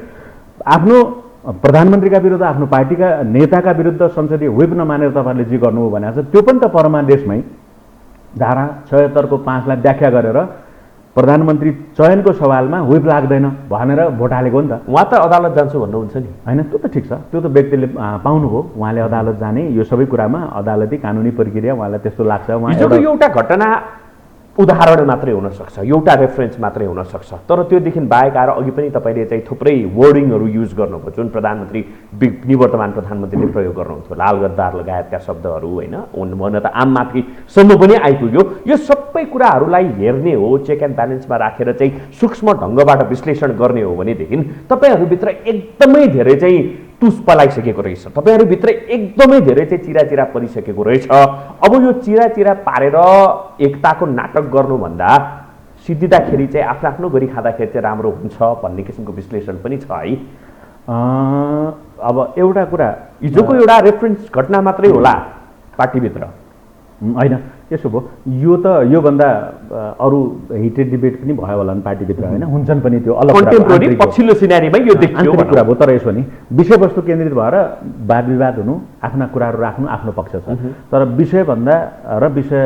आफ्नो प्रधानमन्त्रीका विरुद्ध आफ्नो पार्टीका नेताका विरुद्ध संसदीय व्हिप नमानेर तपाईँहरूले जे गर्नुभयो भनेको छ त्यो पनि त परमादेशमै धारा 76 को 5 लाई व्याख्या गरेर प्रधानमन्त्री चयनको सवालमा व्हिप लाग्दैन भनेर भोट हालेको नि त
उहाँ त अदालत जान्छु भन्नुहुन्छ नि
होइन त्यो त ठिक छ त्यो त व्यक्तिले पाउनुभयो उहाँले अदालत जाने यो सबै कुरामा अदालती कानुनी प्रक्रिया उहाँलाई त्यस्तो लाग्छ
हिजोको एउटा घटना उदाहरण मात्रै हुन सक्छ एउटा रेफरेन्स मात्रै हुन सक्छ तर त्योदेखि बाहेक आएर अघि पनि तपाईँले चाहिँ थुप्रै वर्डिङहरू युज गर्नुभयो जुन प्रधानमन्त्री निवर्तमान प्रधानमन्त्रीले प्रयोग गर्नुहुन्थ्यो लाल गद्दार लगायतका शब्दहरू होइन हुन त आम माथिसम्म पनि आइपुग्यो यो सबै कुराहरूलाई हेर्ने हो चेक एन्ड ब्यालेन्समा राखेर चाहिँ सूक्ष्म ढङ्गबाट विश्लेषण गर्ने हो भनेदेखि तपाईँहरूभित्र एकदमै धेरै चाहिँ तुस पलाइसकेको रहेछ तपाईँहरूभित्र एकदमै धेरै चाहिँ चिराचिरा परिसकेको रहेछ अब यो चिराचिरा पारेर एकताको नाटक गर्नुभन्दा सिद्धिँदाखेरि चाहिँ आफ्नो आफ्नो गरी खाँदाखेरि चाहिँ राम्रो हुन्छ भन्ने किसिमको विश्लेषण पनि छ है
अब एउटा कुरा
हिजोको एउटा रेफरेन्स घटना मात्रै होला पार्टीभित्र
होइन यसो भयो यो त योभन्दा अरू हिटेड डिबेट पनि भयो होला नि पार्टीभित्र होइन हुन्छन् पनि त्यो अलग
कन्टेम्पोरेरी पछिल्लो सिनारीमै यो देखियो
कुरा भयो तर यसो नि विषयवस्तु केन्द्रित भएर वाद विवाद हुनु आफ्ना कुराहरू राख्नु आफ्नो पक्ष छ तर विषयभन्दा र विषय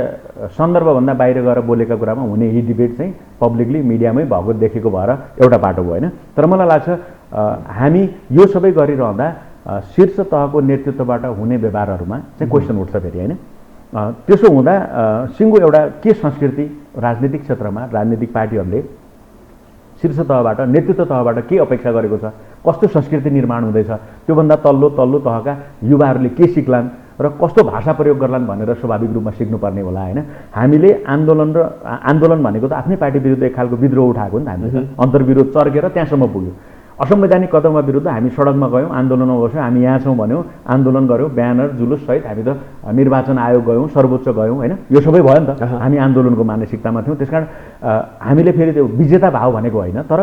सन्दर्भभन्दा बाहिर गएर बोलेका कुरामा हुने यी डिबेट चाहिँ पब्लिकली मिडियामै भएको देखेको भएर एउटा बाटो भयो होइन तर मलाई लाग्छ हामी यो सबै गरिरहँदा शीर्ष तहको नेतृत्वबाट हुने व्यवहारहरूमा चाहिँ क्वेसन उठ्छ फेरि होइन त्यसो हुँदा सिङ्गो एउटा के संस्कृति राजनीतिक क्षेत्रमा राजनीतिक पार्टीहरूले शीर्ष तहबाट नेतृत्व तहबाट के अपेक्षा गरेको छ कस्तो संस्कृति निर्माण हुँदैछ त्योभन्दा तल्लो तहका युवाहरूले के सिक्लान् र कस्तो भाषा प्रयोग गर्लान् भनेर स्वाभाविक रूपमा सिक्नुपर्ने होला होइन हामीले आन्दोलन भनेको त आफ्नै पार्टी विरुद्ध एक खालको विद्रोह उठाएको नि त हामीले अन्तर्विरोध चर्केर त्यहाँसम्म पुग्यो असंवैधानिक कदमका विरुद्ध हामी सडकमा गयौँ, आन्दोलनमा बस्यौँ, हामी यहाँ छौँ भन्यौँ, आन्दोलन गऱ्यौँ, ब्यानर जुलुस सहित हामी त निर्वाचन आयोग गयौँ, सर्वोच्च गयौँ होइन, यो सबै भयो नि त। हामी आन्दोलनको मानसिकतामा थियौँ। त्यसकारण हामीले फेरि त्यो विजेता भाव भनेको होइन, तर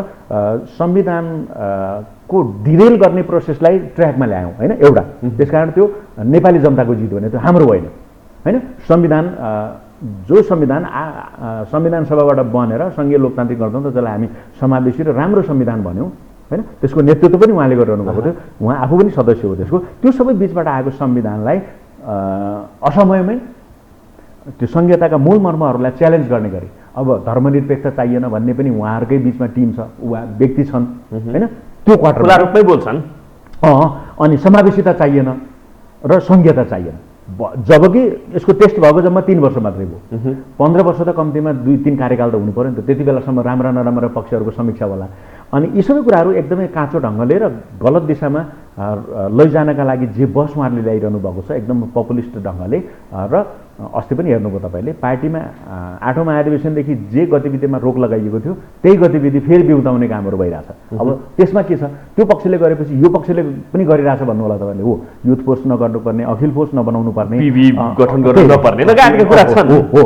संविधानको डिरेल गर्ने प्रोसेसलाई ट्र्याकमा ल्यायौँ होइन एउटा। त्यसकारण त्यो नेपाली जनताको जित भने त्यो हाम्रो होइन होइन। संविधान जो संविधान सभाबाट बनेर सङ्घीय लोकतान्त्रिक गणतन्त्र जसलाई हामी समावेशी र राम्रो संविधान भन्यौँ होइन, त्यसको नेतृत्व पनि उहाँले गरिरहनु भएको थियो, उहाँ आफू पनि सदस्य हो त्यसको। त्यो सबै बिचबाट आएको संविधानलाई असमयमै त्यो सङ्घीयताका मूल मर्महरूलाई च्यालेन्ज गर्ने गरी अब धर्मनिरपेक्षता चाहिएन भन्ने पनि उहाँहरूकै बिचमा टिम छ, उहाँ व्यक्ति छन् होइन, त्यो क्वार्टरमा
रूपमै बोल्छन्।
अनि समावेशिता चाहिएन र सङ्घीयता चाहिएन। जबकि यसको टेस्ट भएको जम्मा 3 वर्ष मात्रै भयो। 15 वर्ष त कम्तीमा 2-3 कार्यकाल त हुनु पर्यो नि त, त्यति बेलासम्म राम्रा नराम्रा पक्षहरूको समीक्षा होला। अनि यी सबै कुराहरू एकदमै काँचो ढङ्गले र गलत दिशामा लैजानका लागि जे बस उहाँहरूले ल्याइरहनु भएको छ एकदम पपुलिस्ट ढङ्गले। र अस्ति पनि हेर्नुभयो तपाईँले, पार्टीमा 8औं महाधिवेशनदेखि जे गतिविधिमा रोक लगाइएको थियो त्यही गतिविधि फेरि बिउताउने कामहरू भइरहेछ। अब त्यसमा के छ, त्यो पक्षले गरेपछि यो पक्षले पनि गरिरहेछ भन्नु होला तपाईँले। हो, युथ फोर्स नगर्नुपर्ने, अखिल फोर्स नबनाउनु पर्ने,
गठन गर्नु नपर्ने लगायतका कुरा छन्।
हो,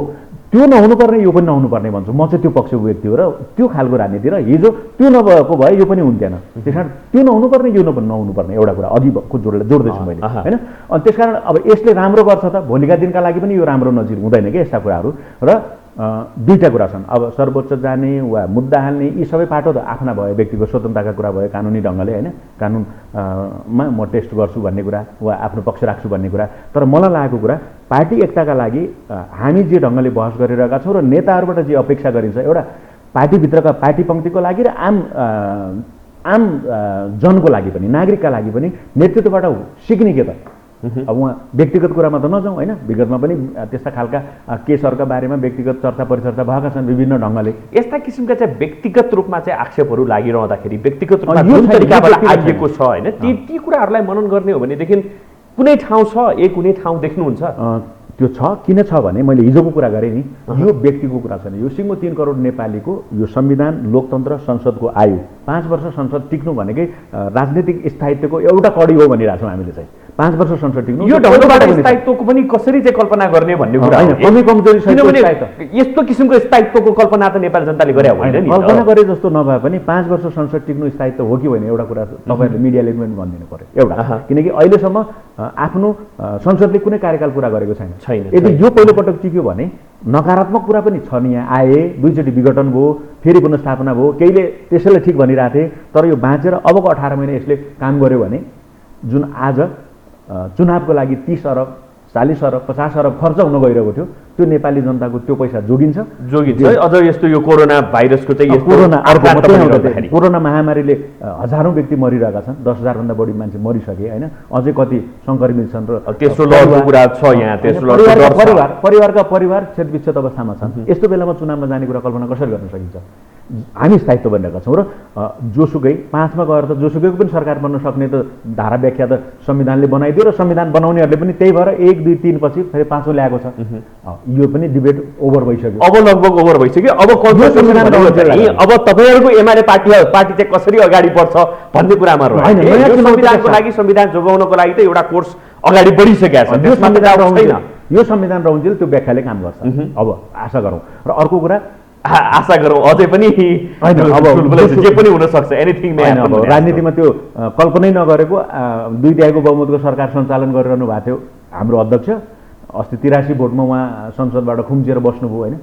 त्यो नहुनुपर्ने यो पनि नहुनुपर्ने भन्छु म चाहिँ। त्यो पक्षको व्यक्ति हो र त्यो खालको राजनीति र हिजो त्यो नभएको भए यो पनि हुन्थेन। त्यस कारण त्यो नहुनुपर्ने यो नहुनुपर्ने एउटा कुरा अघिको जोड्दैछु मैले होइन। अनि त्यस कारण अब यसले राम्रो गर्छ त भोलिका दिनका लागि पनि यो राम्रो नजिर हुँदैन कि यस्ता कुराहरू। र दुईटा कुरा छन्, अब सर्वोच्च जाने वा मुद्दा हाल्ने यी सबै पाटो त आफ्ना भयो, व्यक्तिको स्वतन्त्रताका कुरा भयो, कानुनी ढङ्गले होइन, कानुनमा म टेस्ट गर्छु भन्ने कुरा वा आफ्नो पक्ष राख्छु भन्ने कुरा। तर मलाई लागेको कुरा पार्टी एकताका लागि हामी जे ढङ्गले बहस गरिरहेका छौँ र नेताहरूबाट जे अपेक्षा गरिन्छ एउटा पार्टीभित्रका पार्टी पङ्क्तिको लागि र आम जनको लागि पनि, नागरिकका लागि पनि नेतृत्वबाट सिक्ने के त। अब उहाँ व्यक्तिगत कुरामा त नजाउँ होइन, विगतमा पनि त्यस्ता खालका केसहरूका बारेमा व्यक्तिगत चर्चा परिचर्चा भएका छन् विभिन्न ढङ्गले।
यस्ता किसिमका चाहिँ व्यक्तिगत रूपमा चाहिँ आक्षेपहरू लागिरहँदाखेरि व्यक्तिगत रूपमा जुन तरिकाबाट आइएको छ होइन, ती कुराहरूलाई मनन गर्ने हो भनेदेखि कुनै ठाउँ छ, कुनै ठाउँ देख्नुहुन्छ?
त्यो छ, किन छ भने मैले हिजोको कुरा गरेँ नि, यो व्यक्तिको कुरा छैन। यो सिङ्गो 3 करोड नेपालीको यो संविधान, लोकतन्त्र, संसदको आयु 5 वर्ष संसद टिक्नु भनेकै राजनीतिक स्थायित्वको एउटा कडी हो भनिरहेको छौँ हामीले चाहिँ। 5 वर्ष संसद टिक्नु
यो ढङ्गबाट स्थायित्वको पनि कसरी चाहिँ कल्पना गर्ने भन्ने कुरा
होइन। कमी कमजोरी
यस्तो किसिमको स्थायित्वको कल्पना त नेपाली जनताले गरे होइन नि।
कल्पना गरे जस्तो नभए पनि 5 वर्ष संसद टिक्नु स्थायित्व हो कि होइन एउटा कुरा तपाईँहरूले मिडियाले पनि भनिदिनु पर्यो एउटा। किनकि अहिलेसम्म आफ्नो संसदले कुनै कार्यकाल पुरा गरेको छैन। यदि यो पहिलोपटक टिक्यो भने नकारात्मक कुरा पनि छ नि। यहाँ आए, 2 चोटि विघटन भयो, फेरि पुनर्स्थापना भयो, केहीले त्यसैले ठिक भनिरहेको थिए। तर यो बाँचेर अबको 18 महिना यसले काम गर्यो भने जुन आज चुनावको लागि 30 अरब 40 अरब 50 अरब खर्च हुन गइरहेको थियो त्यो नेपाली जनताको त्यो पैसा जोगिन्छ।
अझ यस्तो यो कोरोना भाइरसको चाहिँ
कोरोना महामारीले हजारौँ व्यक्ति मरिरहेका छन्, 10,000 भन्दा बढी मान्छे मरिसके होइन, अझै कति सङ्क्रमित छन् र
तेस्रो लहरको कुरा छ यहाँ।
परिवारका परिवार क्षतविक्षत अवस्थामा छन्। यस्तो बेलामा चुनावमा जाने कुरा कल्पना कसरी गर्न सकिन्छ? हामी स्थायित्व बनिरहेका छौँ र जोसुकै 5मा गएर त जोसुकैको पनि सरकार बन्न सक्ने त धारा व्याख्या त संविधानले बनाइदियो र संविधान बनाउनेहरूले पनि त्यही भएर 1, 2, 3 पछि फेरि 5औं ल्याएको छ। यो पनि डिबेट ओभर भइसक्यो,
अब लगभग ओभर भइसक्यो। अब तपाईँहरूको एमाले पार्टी चाहिँ कसरी अगाडि बढ्छ भन्ने कुरामा रह्यो। संविधानको लागि, संविधान जोगाउनको लागि त एउटा कोर्स अगाडि बढिसकेको छ।
यो संविधान रहन्जेल त्यो व्याख्याले काम गर्छ। अब आशा गरौँ। र अर्को कुरा
आशा गरौँ अझै पनि जे पनि हुन सक्छ, एनिथिङ मे ह्यापन।
राजनीतिमा त्यो कल्पनै नगरेको 2 तिहाईको बहुमतको सरकार सञ्चालन गरिरहनु भएको थियो हाम्रो अध्यक्ष। अस्ति 83 भोटमा उहाँ संसदबाट खुम्चिएर बस्नुभयो होइन।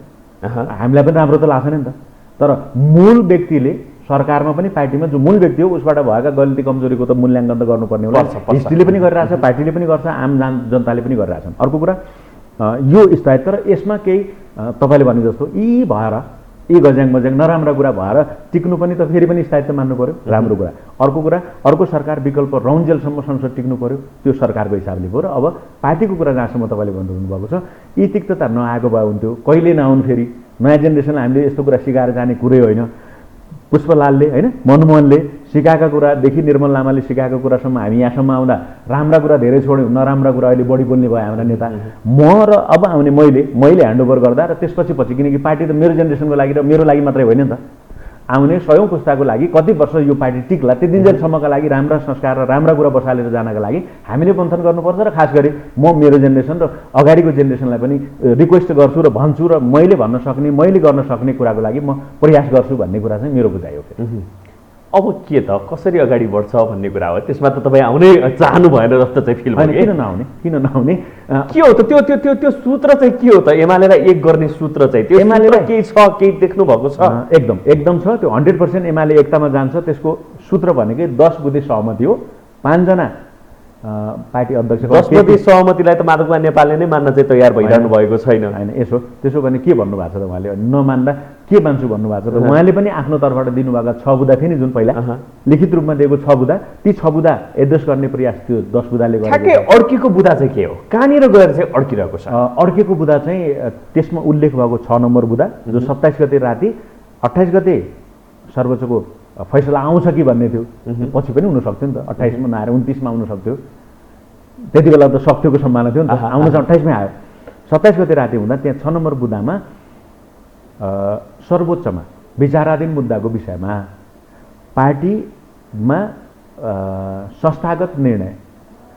हामीलाई पनि राम्रो त लाग्छ नि त। तर मूल व्यक्तिले सरकारमा पनि पार्टीमा जो मूल व्यक्ति हो उसबाट भएका गल्ती कमजोरीको त मूल्याङ्कन त गर्नुपर्ने होला। हिस्ट्रीले पनि गरिरहेछ, पार्टीले पनि गर्छ, आम जनताले पनि गरिरहेछन्। अर्को कुरा यो स्थायित्व र यसमा केही तपाईँले भने जस्तो यी भएर यी गज्याङ बज्याङ नराम्रा कुरा भएर टिक्नु पनि त फेरि पनि स्थायित्व मान्नु पर्यो, राम्रो कुरा। अर्को कुरा अर्को सरकार विकल्प रौन्जेलसम्म संसद टिक्नु पर्यो, त्यो सरकारको हिसाबले भयो। र अब पार्टीको कुरा जहाँसम्म तपाईँले भन्नुभएको छ यी तिक्तता नआएको भए हुन्थ्यो, कहिले नआउनु फेरि नयाँ जेनेरेसनलाई हामीले यस्तो कुरा सिकाएर जाने कुरै होइन। पुष्पलालले होइन, मनमोहनले सिकाएका कुरादेखि निर्मल लामाले सिकाएको कुरासम्म हामी यहाँसम्म आउँदा राम्रा कुरा धेरै छोड्यौँ, नराम्रा कुरा अहिले बढी बोल्ने भयो हाम्रा नेता। म र अब आउने मैले ह्यान्डओभर गर्दा र त्यसपछि किनकि पार्टी त मेरो जेनेरेसनको लागि र मेरो लागि मात्रै होइन नि त, आउने 100औं पुस्ताको लागि कति वर्ष यो पार्टी टिक्ला त्यति दिनसम्मका लागि राम्रा संस्कार र राम्रा कुरा बसालेर जानका लागि हामीले मन्थन गर्नुपर्छ र खास गरी म मेरो जेनेरेसन र अगाडिको जेनेरेसनलाई पनि रिक्वेस्ट गर्छु र भन्छु र मैले भन्न सक्ने मैले गर्न सक्ने कुराको लागि म प्रयास गर्छु भन्ने कुरा चाहिँ मेरो बुझाइ हो।
अब के त कसरी अगाडि बढ्छ भन्ने कुरा हो। त्यसमा त तपाईँ आउनै चाहनु भएन जस्तो चाहिँ फिल भयो।
किन नआउने
के हो त त्यो त्यो त्यो त्यो सूत्र चाहिँ के हो त? एमालेलाई एक गर्ने सूत्र चाहिँ त्यो एमालेलाई केही छ, केही देख्नु भएको छ?
एकदम छ। त्यो 100% एमाले एकतामा जान्छ। त्यसको सूत्र भनेकै 10 बुँदे सहमति हो। 5 जना पार्टी अध्यक्ष
10 बुँदे सहमतिलाई त माधवकुमार नेपालले नै मान्न चाहिँ तयार भइरहनु भएको छैन।
होइन त्यसो भने के भन्नुभएको छ त उहाँले? नमान्दा के मान्छु भन्नुभएको छ त? उहाँले पनि आफ्नो तर्फबाट दिनुभएका 6 बुँदा थियो नि जुन पहिला लिखित रूपमा दिएको 6 बुँदा, ती 6 बुँदा एड्रेस गर्ने प्रयास त्यो 10 बुँदाले गरेको।
ठ्याक्कै अड्केको बुँदा चाहिँ के हो? कहाँनिर गएर चाहिँ अड्किरहेको छ?
अड्केको बुँदा चाहिँ त्यसमा उल्लेख भएको 6 नम्बर बुँदा जो 27 गते राति 28 गते सर्वोच्चको फैसला आउँछ कि भन्ने थियो। पछि पनि हुन सक्थ्यो नि त, 28 मा नआएर 29 मा आउन सक्थ्यो। त्यति बेला त सक्थ्योको सम्भावना थियो नि त। आउन चाहिँ 28 मै आयो। 27 गते राति हुँदा त्यहाँ 6 नम्बर बुँदामा सर्वोच्चमा विचाराधीन मुद्दाको विषयमा पार्टीमा संस्थागत निर्णय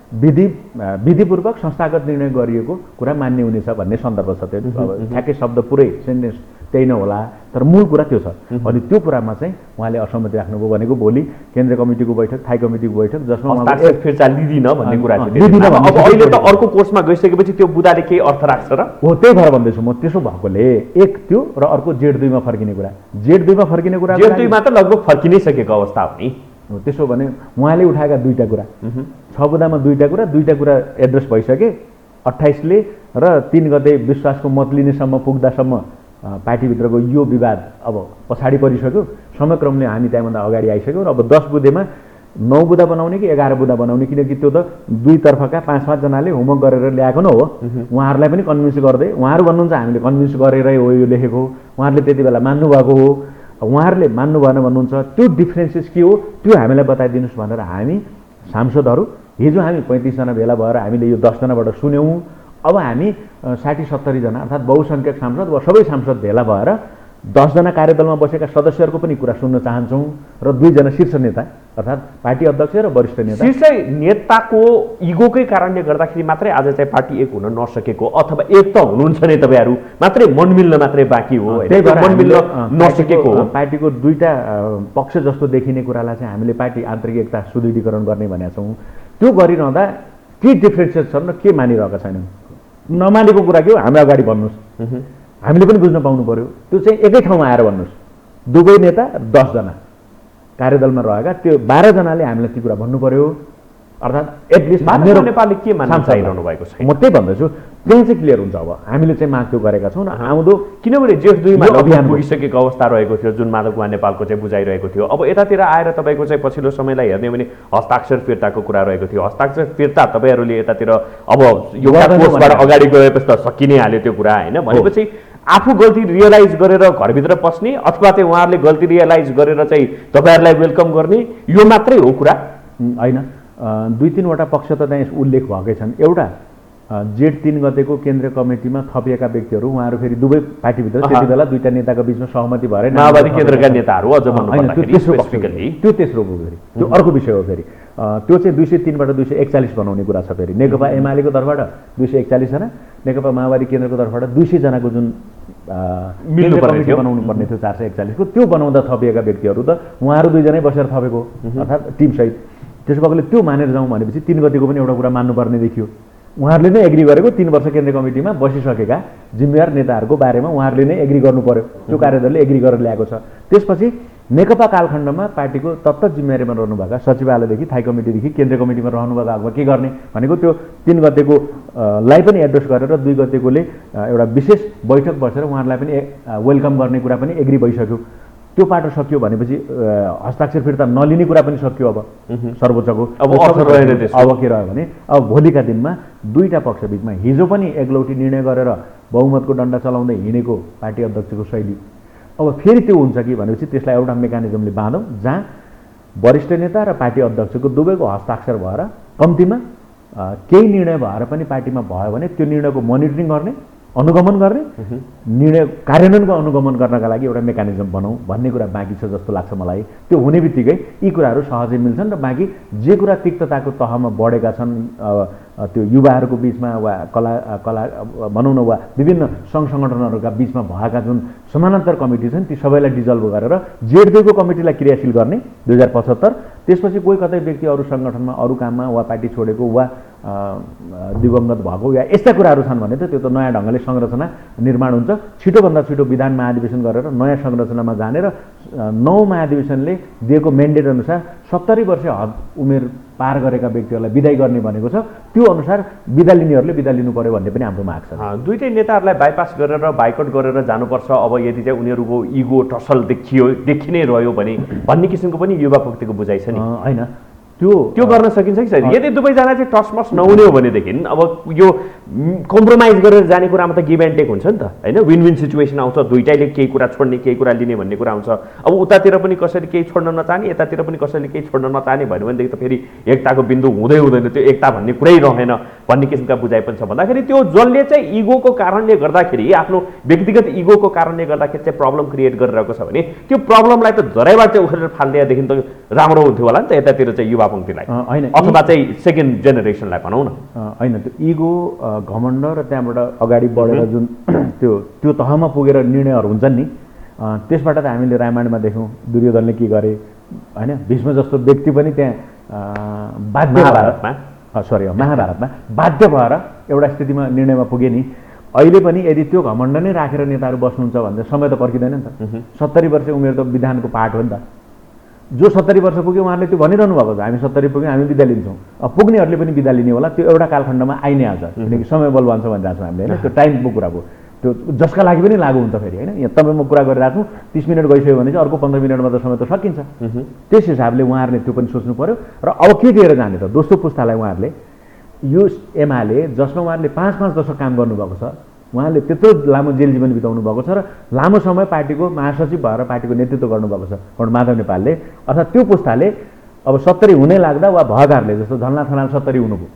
विधिपूर्वक संस्थागत निर्णय गरिएको कुरा मान्य हुनेछ भन्ने सन्दर्भ छ। त्यो ठ्याक्कै शब्द पुरै सेन्टेन्स त्यही नहोला, तर मूल कुरा त्यो छ। अनि त्यो कुरामा चाहिँ उहाँले असहमति राख्नुभयो भनेको भोलि केन्द्रीय कमिटीको बैठक, थाई कमिटीको बैठक जसमा
फिर्ता लिदिन भन्ने कुरा छ। अब अहिले त अर्को कोर्समा गइसकेपछि त्यो बुँदाले केही अर्थ राख्छ र?
हो, त्यही भएर भन्दैछु म। त्यसो भएकोले एक त्यो र अर्को Z2 मा फर्किने कुरा, Z2 मा फर्किने कुरा,
Z2 मा त लगभग फर्किनै सकेको अवस्था हो नि।
त्यसो भने उहाँले उठाएका 2टा कुरा, 6 बुँदामा 2टा कुरा एड्रेस भइसके। 28 ले र 3 गते विश्वासको मत लिनेसम्म पुग्दासम्म पार्टीभित्रको यो विवाद अब पछाडि परिसक्यो। समयक्रमले हामी त्यहाँभन्दा अगाडि आइसक्यौँ र अब 10 बुँदेमा 9 बुँदा बनाउने कि 11 बुँदा बनाउने, किनकि त्यो त दुई तर्फका 5-5 जनाले होमवर्क गरेर ल्याएको न हो। उहाँहरूलाई पनि कन्भिन्स गर्दै, उहाँहरू भन्नुहुन्छ हामीले कन्भिन्स गरेरै हो यो लेखेको, उहाँहरूले त्यति बेला मान्नुभएको हो, उहाँहरूले मान्नु भएन भन्नुहुन्छ। त्यो डिफ्रेन्सेस के हो त्यो हामीलाई बताइदिनुहोस् भनेर हामी सांसदहरू हिजो हामी 35 जना भेला भएर हामीले यो 10 जनाबाट सुन्यौँ। अब हामी 60-70 जना अर्थात् बहुसङ्ख्यक सांसद वा सबै सांसद भेला भएर 10 जना कार्यदलमा बसेका सदस्यहरूको पनि कुरा सुन्न चाहन्छौँ र 2 जना शीर्ष नेता अर्थात् पार्टी अध्यक्ष र वरिष्ठ नेता।
शीर्ष नेताको इगोकै कारणले गर्दाखेरि मात्रै आज चाहिँ पार्टी एक हुन नसकेको, अथवा एक त हुनुहुन्छ नै तपाईँहरू, मात्रै मन मिल्न मात्रै बाँकी हो, मन मिल्न नसकेको हो।
पार्टीको 2टा पक्ष जस्तो देखिने कुरालाई चाहिँ हामीले पार्टी आन्तरिक एकता सुदृढीकरण गर्ने भनेका छौँ। त्यो गरिरहँदा के डिफ्रेन्सेस छन् र के मानिरहेका छैनन्, नमानेको कुरा के हो हाम्रो अगाडि भन्नुहोस्, हामीले पनि बुझ्न पाउनु पर्यो। त्यो चाहिँ एकै ठाउँमा आएर भन्नुहोस्। दुवै नेता 10 जना कार्यदलमा रहेका त्यो 12 जनाले हामीलाई ती कुरा भन्नु पर्यो। अर्थात् एटलिस्ट
मेरो नेपालले के मान्न चाहिरहनु भएको छ,
म त्यही भन्दैछु। त्यही चाहिँ क्लियर हुन्छ। अब हामीले चाहिँ माग त्यो गरेका छौँ। आउँदो
किनभने Z2 मा अभियान पुगिसकेको अवस्था रहेको थियो जुन माधवकुमार नेपालको चाहिँ बुझाइरहेको थियो। अब यतातिर आएर तपाईँको चाहिँ पछिल्लो समयलाई हेर्ने भने हस्ताक्षर फिर्ताको कुरा रहेको थियो। हस्ताक्षर फिर्ता तपाईँहरूले यतातिर अब यो कोर्सबाट अगाडि गएपछि त सकिनै हाल्यो त्यो कुरा होइन। भनेपछि आफू गल्ती रियलाइज गरेर घरभित्र पस्ने अथवा चाहिँ उहाँहरूले गल्ती रियलाइज गरेर चाहिँ तपाईँहरूलाई वेलकम गर्ने, यो मात्रै हो कुरा
होइन। 2-3 वटा पक्ष त त्यहाँ उल्लेख भएकै छन्। एउटा Z3 गतेको केन्द्रीय कमिटीमा थपिएका व्यक्तिहरू उहाँहरू फेरि दुवै पार्टीभित्र त्यति बेला 2टा नेताको बिचमा सहमति भएर
माओवादी केन्द्रका नेताहरू अझ
त्यो तेस्रो हो। फेरि त्यो अर्को विषय हो। फेरि त्यो चाहिँ 203 बाट 241 बनाउने कुरा छ। फेरि नेकपा एमालेको तर्फबाट 241 जना, नेकपा माओवादी केन्द्रको तर्फबाट 200 जनाको जुन कमिटी बनाउनु पर्ने थियो 441 को, त्यो बनाउँदा थपिएका व्यक्तिहरू त उहाँहरू 2 जनै बसेर थपेको अर्थात् टिमसहित। त्यसो भएकोले त्यो मानेर जाउँ भनेपछि 3 गतिको पनि एउटा कुरा मान्नुपर्ने देखियो। उहाँहरूले नै एग्री गरेको 3 वर्ष केन्द्रीय कमिटीमा बसिसकेका जिम्मेवार नेताहरूको बारेमा उहाँहरूले नै एग्री गर्नु पर्यो। त्यो कार्यदलले एग्री गरेर ल्याएको छ। त्यसपछि नेकपा कालखण्डमा पार्टीको तत्त जिम्मेवारीमा रहनुभएका सचिवालयदेखि थाई कमिटीदेखि केन्द्रीय कमिटीमा रहनुभएका अब के गर्ने भनेको त्यो 3 गतेको लाई पनि एड्रेस गरेर 2 गतेकोले एउटा विशेष बैठक बसेर उहाँहरूलाई पनि वेलकम गर्ने कुरा पनि एग्री भइसक्यो। त्यो पाटो सक्यो भनेपछि हस्ताक्षर फिर्ता नलिने कुरा पनि सक्यो। अब सर्वोच्चको
अब
के रह्यो भने अब भोलिका दिनमा 2टा पक्ष बिचमा हिजो पनि एकलौटी निर्णय गरेर बहुमतको डन्डा चलाउँदै हिँडेको पार्टी अध्यक्षको शैली अब फेरि त्यो हुन्छ कि भनेपछि त्यसलाई एउटा मेकानिजमले बाँधौँ जहाँ वरिष्ठ नेता र पार्टी अध्यक्षको दुवैको हस्ताक्षर भएर कम्तीमा केही निर्णय भएर पनि पार्टीमा भयो भने त्यो निर्णयको मोनिटरिङ गर्ने अनुगमन गर्ने निर्णय कार्यान्वयनको अनुगमन गर्नका लागि एउटा मेकानिजम बनाऊ भन्ने कुरा बाँकी छ जस्तो लाग्छ मलाई। त्यो हुने बित्तिकै यी कुराहरू सहजै मिल्छन् र बाँकी जे कुरा तिक्तताको तहमा बढेका छन् त्यो युवाहरूको बिचमा वा कला भनौँ न वा विभिन्न सङ्घ सङ्गठनहरूका बिचमा भएका जुन समानान्तर कमिटी छन् ती सबैलाई डिजल्भ गरेर जेड2को कमिटीलाई क्रियाशील गर्ने 2075। त्यसपछि कोही कतै व्यक्ति अरू सङ्गठनमा अरू काममा वा पार्टी छोडेको वा दिवंगत भएको या यस्ता कुराहरू छन् भने त त्यो त नयाँ ढङ्गले संरचना निर्माण हुन्छ। छिटोभन्दा छिटो विधान महाधिवेशन गरेर नयाँ संरचनामा जाने र 9 महाधिवेशनले दिएको मेन्डेट अनुसार 70 वर्ष हद उमेर पार गरेका व्यक्तिहरूलाई विदाई गर्ने भनेको छ। त्यो अनुसार बिदा लिनेहरूले बिदा लिनु पर्यो भन्ने पनि हाम्रो माग छ।
दुईटै नेताहरूलाई बाइपास गरेर बाइकट गरेर जानुपर्छ अब यदि चाहिँ उनीहरूको इगो टसल देखिनै रह्यो भने भन्ने किसिमको पनि युवा शक्तिको बुझाइ छ नि
हैन। त्यो
गर्न सकिन्छ कि छैन? यदि दुवैजना चाहिँ टसमस नहुने हो भनेदेखि अब यो कम्प्रोमाइज गरेर जाने कुरामा त गिभ एन्ड टेक हुन्छ नि त होइन। विन विन सिचुएसन आउँछ, दुइटैले केही कुरा छोड्ने केही कुरा लिने भन्ने कुरा आउँछ। अब उतातिर पनि कसैले केही छोड्न नचाहने यतातिर पनि कसैले केही छोड्न नचाहने भन्यो भनेदेखि त फेरि एकताको बिन्दु हुँदै हुँदैन, त्यो एकता भन्ने कुरै रहेन भन्ने किसिमका बुझाइ पनि छ। भन्दाखेरि त्यो जसले चाहिँ इगोको कारणले गर्दाखेरि आफ्नो व्यक्तिगत इगोको कारणले गर्दाखेरि चाहिँ प्रब्लम क्रिएट गरिरहेको छ भने त्यो प्रब्लमलाई त जराइबाट चाहिँ उखेलेर फालिदिएदेखि त राम्रो हुन्थ्यो होला नि त यतातिर चाहिँ युवा पंक्तिलाई अथवा चाहिँ सेकेन्ड जेनेरेसनलाई भनौँ न।
होइन त्यो इगो घमण्ड र त्यहाँबाट अगाडि बढेर जुन त्यो तहमा पुगेर निर्णयहरू हुन्छन् नि त्यसबाट त हामीले रामायणमा देख्यौँ दुर्योधनले के गरे होइन। भीष्म जस्तो व्यक्ति पनि त्यहाँ महाभारतमा बाध्य भएर एउटा स्थितिमा निर्णयमा पुगे नि। अहिले पनि यदि त्यो घमण्ड नै राखेर नेताहरू बस्नुहुन्छ भने समय त पर्खिँदैन नि त। 70 वर्ष उमेर त विधानको पाठ हो नि त। जो 70 वर्ष पुग्यो उहाँहरूले त्यो भनिरहनु भएको छ हामी 70 पुग्यौँ हामी बिदा लिन्छौँ। अब पुग्नेहरूले पनि बिदा लिने होला, त्यो एउटा कालखण्डमा आइ नै हाल्छ किनकि समय बलवान छ भनिरहेको छौँ हामीले होइन। त्यो टाइमको कुरा भयो, त्यो जसका लागि पनि लागु हुन्छ फेरि होइन। यहाँ तपाईँ म कुरा गरिरहेको छु 30 मिनट गइसक्यो भने चाहिँ अर्को 15 मिनटमा त समय त सकिन्छ। त्यस हिसाबले उहाँहरूले त्यो पनि सोच्नु पर्यो। र अब के दिएर जाने त दोस्रो पुस्तालाई उहाँहरूले यो एमाले जसमा उहाँहरूले 5-5 दशक काम गर्नुभएको छ, उहाँले त्यत्रो लामो जेल जीवन बिताउनु भएको छ र लामो समय पार्टीको महासचिव भएर पार्टीको नेतृत्व गर्नुभएको छ माधव नेपालले। अर्थात् त्यो पुस्ताले अब 70 हुने लाग्दा वा भएकाहरूले जस्तो झलनाथ खनाल 70 हुनुभयो,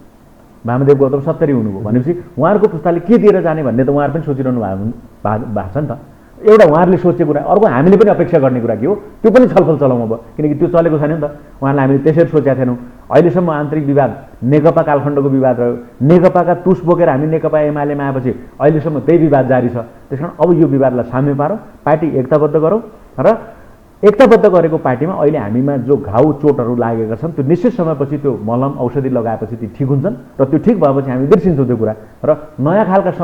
वामदेव गौतम 70 हुनुभयो भनेपछि उहाँहरूको पुस्ताले के दिएर जाने भन्ने त उहाँहरू पनि सोचिरहनु भएको छ नि त। एउटा उहाँहरूले सोचेको कुरा, अर्को हामीले पनि अपेक्षा गर्ने कुरा के हो त्यो पनि छलफल चलाउनु भयो किनकि त्यो चलेको छैन नि त। उहाँलाई हामीले त्यसरी सोचेका थिएनौँ। अहिलेसम्म आन्तरिक विवाद नेकपा कालखण्डको विवाद रह्यो, नेकपाका टुस बोकेर हामी नेकपा एमालेमा आएपछि अहिलेसम्म त्यही विवाद जारी छ। त्यस कारण अब यो विवादलाई साम्य पारौँ, पार्टी एकताबद्ध गरौँ र एकताबद्ध गरेको पार्टीमा अहिले हामीमा जो घाउ चोटहरू लागेका छन् त्यो निश्चित समयपछि त्यो मलम औषधि लगाएपछि ती ठिक हुन्छन् र त्यो ठिक भएपछि हामी बिर्सिन्छौँ त्यो कुरा। र नयाँ खालका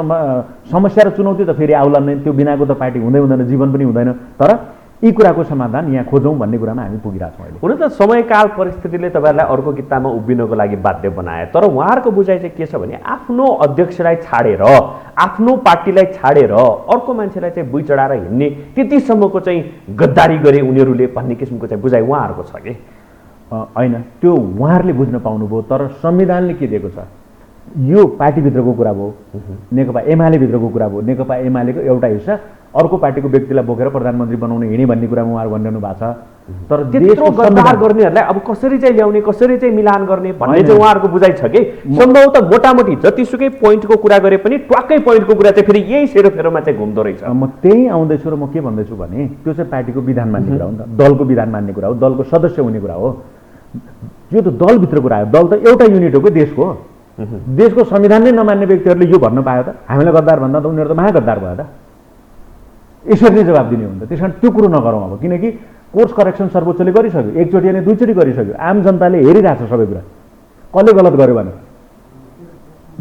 समस्या र चुनौती त फेरि आउला नै, त्यो बिनाको त पार्टी हुँदै हुँदैन, जीवन पनि हुँदैन। तर यी कुराको समाधान यहाँ खोजौँ भन्ने कुरामा हामी पुगिरहेको छौँ अहिले।
हुन त समयकाल परिस्थितिले तपाईँहरूलाई अर्को किताबमा उभिनको लागि बाध्य बनाए, तर उहाँहरूको बुझाइ चाहिँ के छ भने आफ्नो अध्यक्षलाई छाडेर आफ्नो पार्टीलाई छाडेर अर्को मान्छेलाई चाहिँ बुइ चढाएर हिँड्ने त्यतिसम्मको चाहिँ गद्दारी गरे उनीहरूले भन्ने किसिमको चाहिँ बुझाइ उहाँहरूको छ कि
होइन। त्यो उहाँहरूले बुझ्न पाउनुभयो, तर संविधानले के दिएको छ यो पार्टीभित्रको कुरा भयो, नेकपा एमाले भित्रको कुरा भयो। नेकपा एमालेको एउटा हिस्सा अर्को पार्टीको व्यक्तिलाई बोकेर प्रधानमन्त्री बनाउने हिँड्ने भन्ने कुरामा उहाँहरू भनिरहनु भएको छ। तर
त्यत्रो गद्दार गर्नेहरूलाई अब कसरी चाहिँ ल्याउने कसरी चाहिँ मिलान गर्ने भन्ने चाहिँ उहाँहरूको बुझाइ छ कि सम्भवतः मोटामोटी जतिसुकै पोइन्टको कुरा गरे पनि ट्वाक्कै पोइन्टको कुरा चाहिँ फेरि यही सेरोफेरोमा चाहिँ घुम्दो रहेछ।
म त्यही आउँदैछु र म के भन्दैछु भने त्यो चाहिँ पार्टीको विधान मान्ने कुरा हो नि त, दलको विधान मान्ने कुरा हो, दलको सदस्य हुने कुरा हो। यो त दलभित्र कुरा हो, दल त एउटा युनिट हो कि देशको। देशको संविधान नै नमान्ने व्यक्तिहरूले यो भन्न पायो त हामीलाई गद्दार भन्दा त उनीहरू त महागद्दार भयो त। यसरी जवाब दिने हुन्छ। त्यस कारण त्यो कुरो नगरौँ अब, किनकि कोर्स करेक्सन सर्वोच्चले गरिसक्यो, एकचोटि अनि दुईचोटि गरिसक्यो। आम जनताले हेरिरहेको छ सबै कुरा, कसले गलत गर्यो भने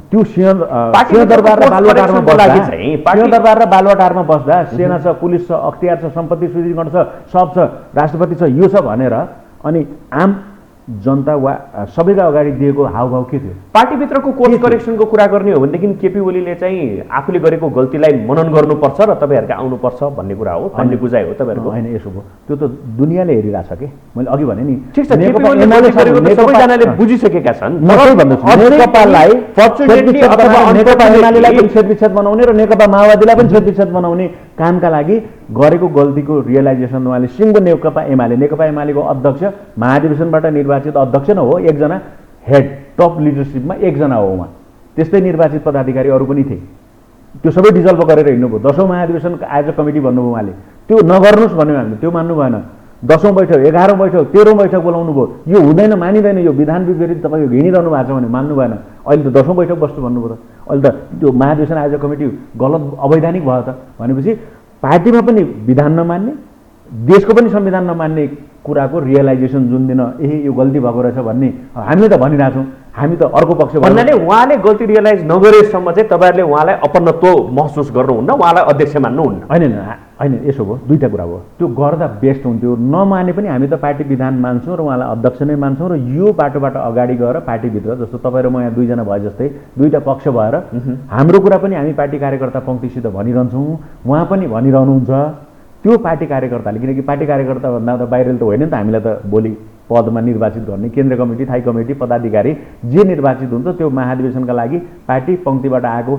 त्यो सिंहदरबार र बालुवाटारमा बस्दा सेना छ, पुलिस छ, अख्तियार छ, सम्पत्ति शुद्धिकरण छ, सब छ, राष्ट्रपति छ, यो छ भनेर अनि आम जनता वा सबैका अगाडि दिएको हावभाव के थियो?
पार्टीभित्रको कोर्स करेक्सनको कुरा गर्ने हो भनेदेखि केपी ओलीले चाहिँ आफूले गरेको गल्तीलाई मनन गर्नुपर्छ र तपाईँहरूको आउनुपर्छ भन्ने कुरा हो, भन्ने बुझाइ हो तपाईँहरूको?
होइन, यसो भयो त्यो त दुनियाँले हेरिरहेछ कि मैले अघि भने नि।
ठिक छ, सबैजनाले बुझिसकेका छन्।
नेकपा एमालेलाई पनि छेदविच्छेद बनाउने र नेकपा माओवादीलाई पनि छेदविच्छेद बनाउने कामका लागि गरेको गल्तीको रियलाइजेसन उहाँले सिङ्गो नेकपा एमालेको अध्यक्ष महाधिवेशनबाट निर्वाचित अध्यक्ष न हो, एकजना हेड टप लिडरसिपमा एकजना हो उहाँ। त्यस्तै निर्वाचित पदाधिकारी अरू पनि थिए। त्यो सबै डिजल्भ गरेर हिँड्नुभयो। 10औं महाधिवेशन आयोजक कमिटी भन्नुभयो उहाँले, त्यो नगर्नुहोस् भन्यो हामीले, त्यो मान्नु भएन। 10औं बैठक, 11औं बैठक, 13औं बैठक बोलाउनु भयो, यो हुँदैन, मानिँदैन, यो विधान विपरीत तपाईँ हिँडिरहनु भएको छ भने मान्नु भएन। अहिले त 10औं बैठक बस्नु भन्नुभयो त, अहिले त त्यो महाधिवेशन आयोजक कमिटी गलत अवैधानिक भयो त भनेपछि पार्टीमा पनि विधान नमान्ने, देशको पनि संविधान नमान्ने कुराको रियलाइजेसन जुन दिन यो गल्ती भएको रहेछ भन्ने हामीले त भनिरहेछौँ। हामी त अर्को पक्ष
भन्नाले उहाँले गल्ती रियलाइज नगरेसम्म चाहिँ तपाईँहरूले उहाँलाई अपनत्व महसुस गर्नुहुन्न, उहाँलाई अध्यक्ष मान्नुहुन्न।
होइन यसो भयो, दुईवटा कुरा भयो। त्यो गर्दा बेस्ट हुन्थ्यो, नमाने पनि हामी त पार्टी विधान मान्छौँ र उहाँलाई अध्यक्ष नै मान्छौँ र यो बाटोबाट अगाडि गएर पार्टीभित्र जस्तो तपाईँ र म यहाँ दुईजना भए जस्तै दुईवटा पक्ष भएर हाम्रो कुरा पनि हामी पार्टी कार्यकर्ता पङ्क्तिसित भनिरहन्छौँ, उहाँ पनि भनिरहनुहुन्छ। त्यो पार्टी कार्यकर्ताले, किनकि पार्टी कार्यकर्ता भन्दा त बाहिर त होइन नि त, हामीलाई त भोलि पदमा निर्वाचित गर्ने केन्द्रीय कमिटी, थाई कमिटी, पदाधिकारी जे निर्वाचित हुन्छ त्यो महाधिवेशनका लागि पार्टी पङ्क्तिबाट आएको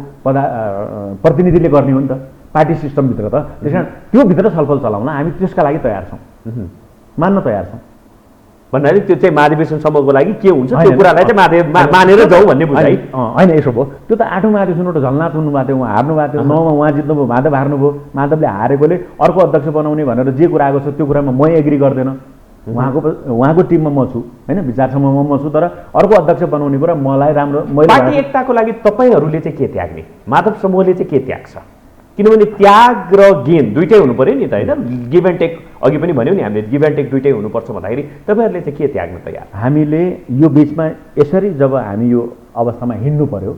प्रतिनिधिले गर्ने हो नि त, पार्टी सिस्टमभित्र त। त्यस कारण त्यो भित्र छलफल चलाउन हामी त्यसका लागि तयार छौँ, मान्न तयार छौँ।
भन्नाले त्यो चाहिँ महाधिवेशनसम्मको लागि के हुन्छ त्यो कुरालाई चाहिँ मानेर जाउँ भन्ने बुझाइ
होइन। यसो भयो, त्यो त 8औं महाधिवेशनबाट झलनाथ हुनुभएको थियो, उहाँ हार्नु भएको थियो, 9मा उहाँ जित्नुभयो, माधव हार्नुभयो, माधवले हारेकोले अर्को अध्यक्ष बनाउने भनेर जे कुरा आएको छ त्यो कुरामा म एग्री गर्दैन। उहाँको टिममा म छु होइन, विचार समूहमा म छु, तर अर्को अध्यक्ष बनाउने कुरा मलाई राम्रो।
पार्टी एकताको लागि तपाईँहरूले चाहिँ के त्याग्ने, माधव समूहले चाहिँ के त्याग्छ? किनभने त्याग र गेन दुइटै हुनु पऱ्यो नि त होइन, गिभ एन्ड टेक अघि पनि भन्यो नि हामीले, गिभ एन्ड टेक दुइटै हुनुपर्छ भन्दाखेरि तपाईँहरूले चाहिँ के त्याग्न तयार?
हामीले यो बिचमा यसरी जब हामी यो अवस्थामा हिँड्नु पर्यो,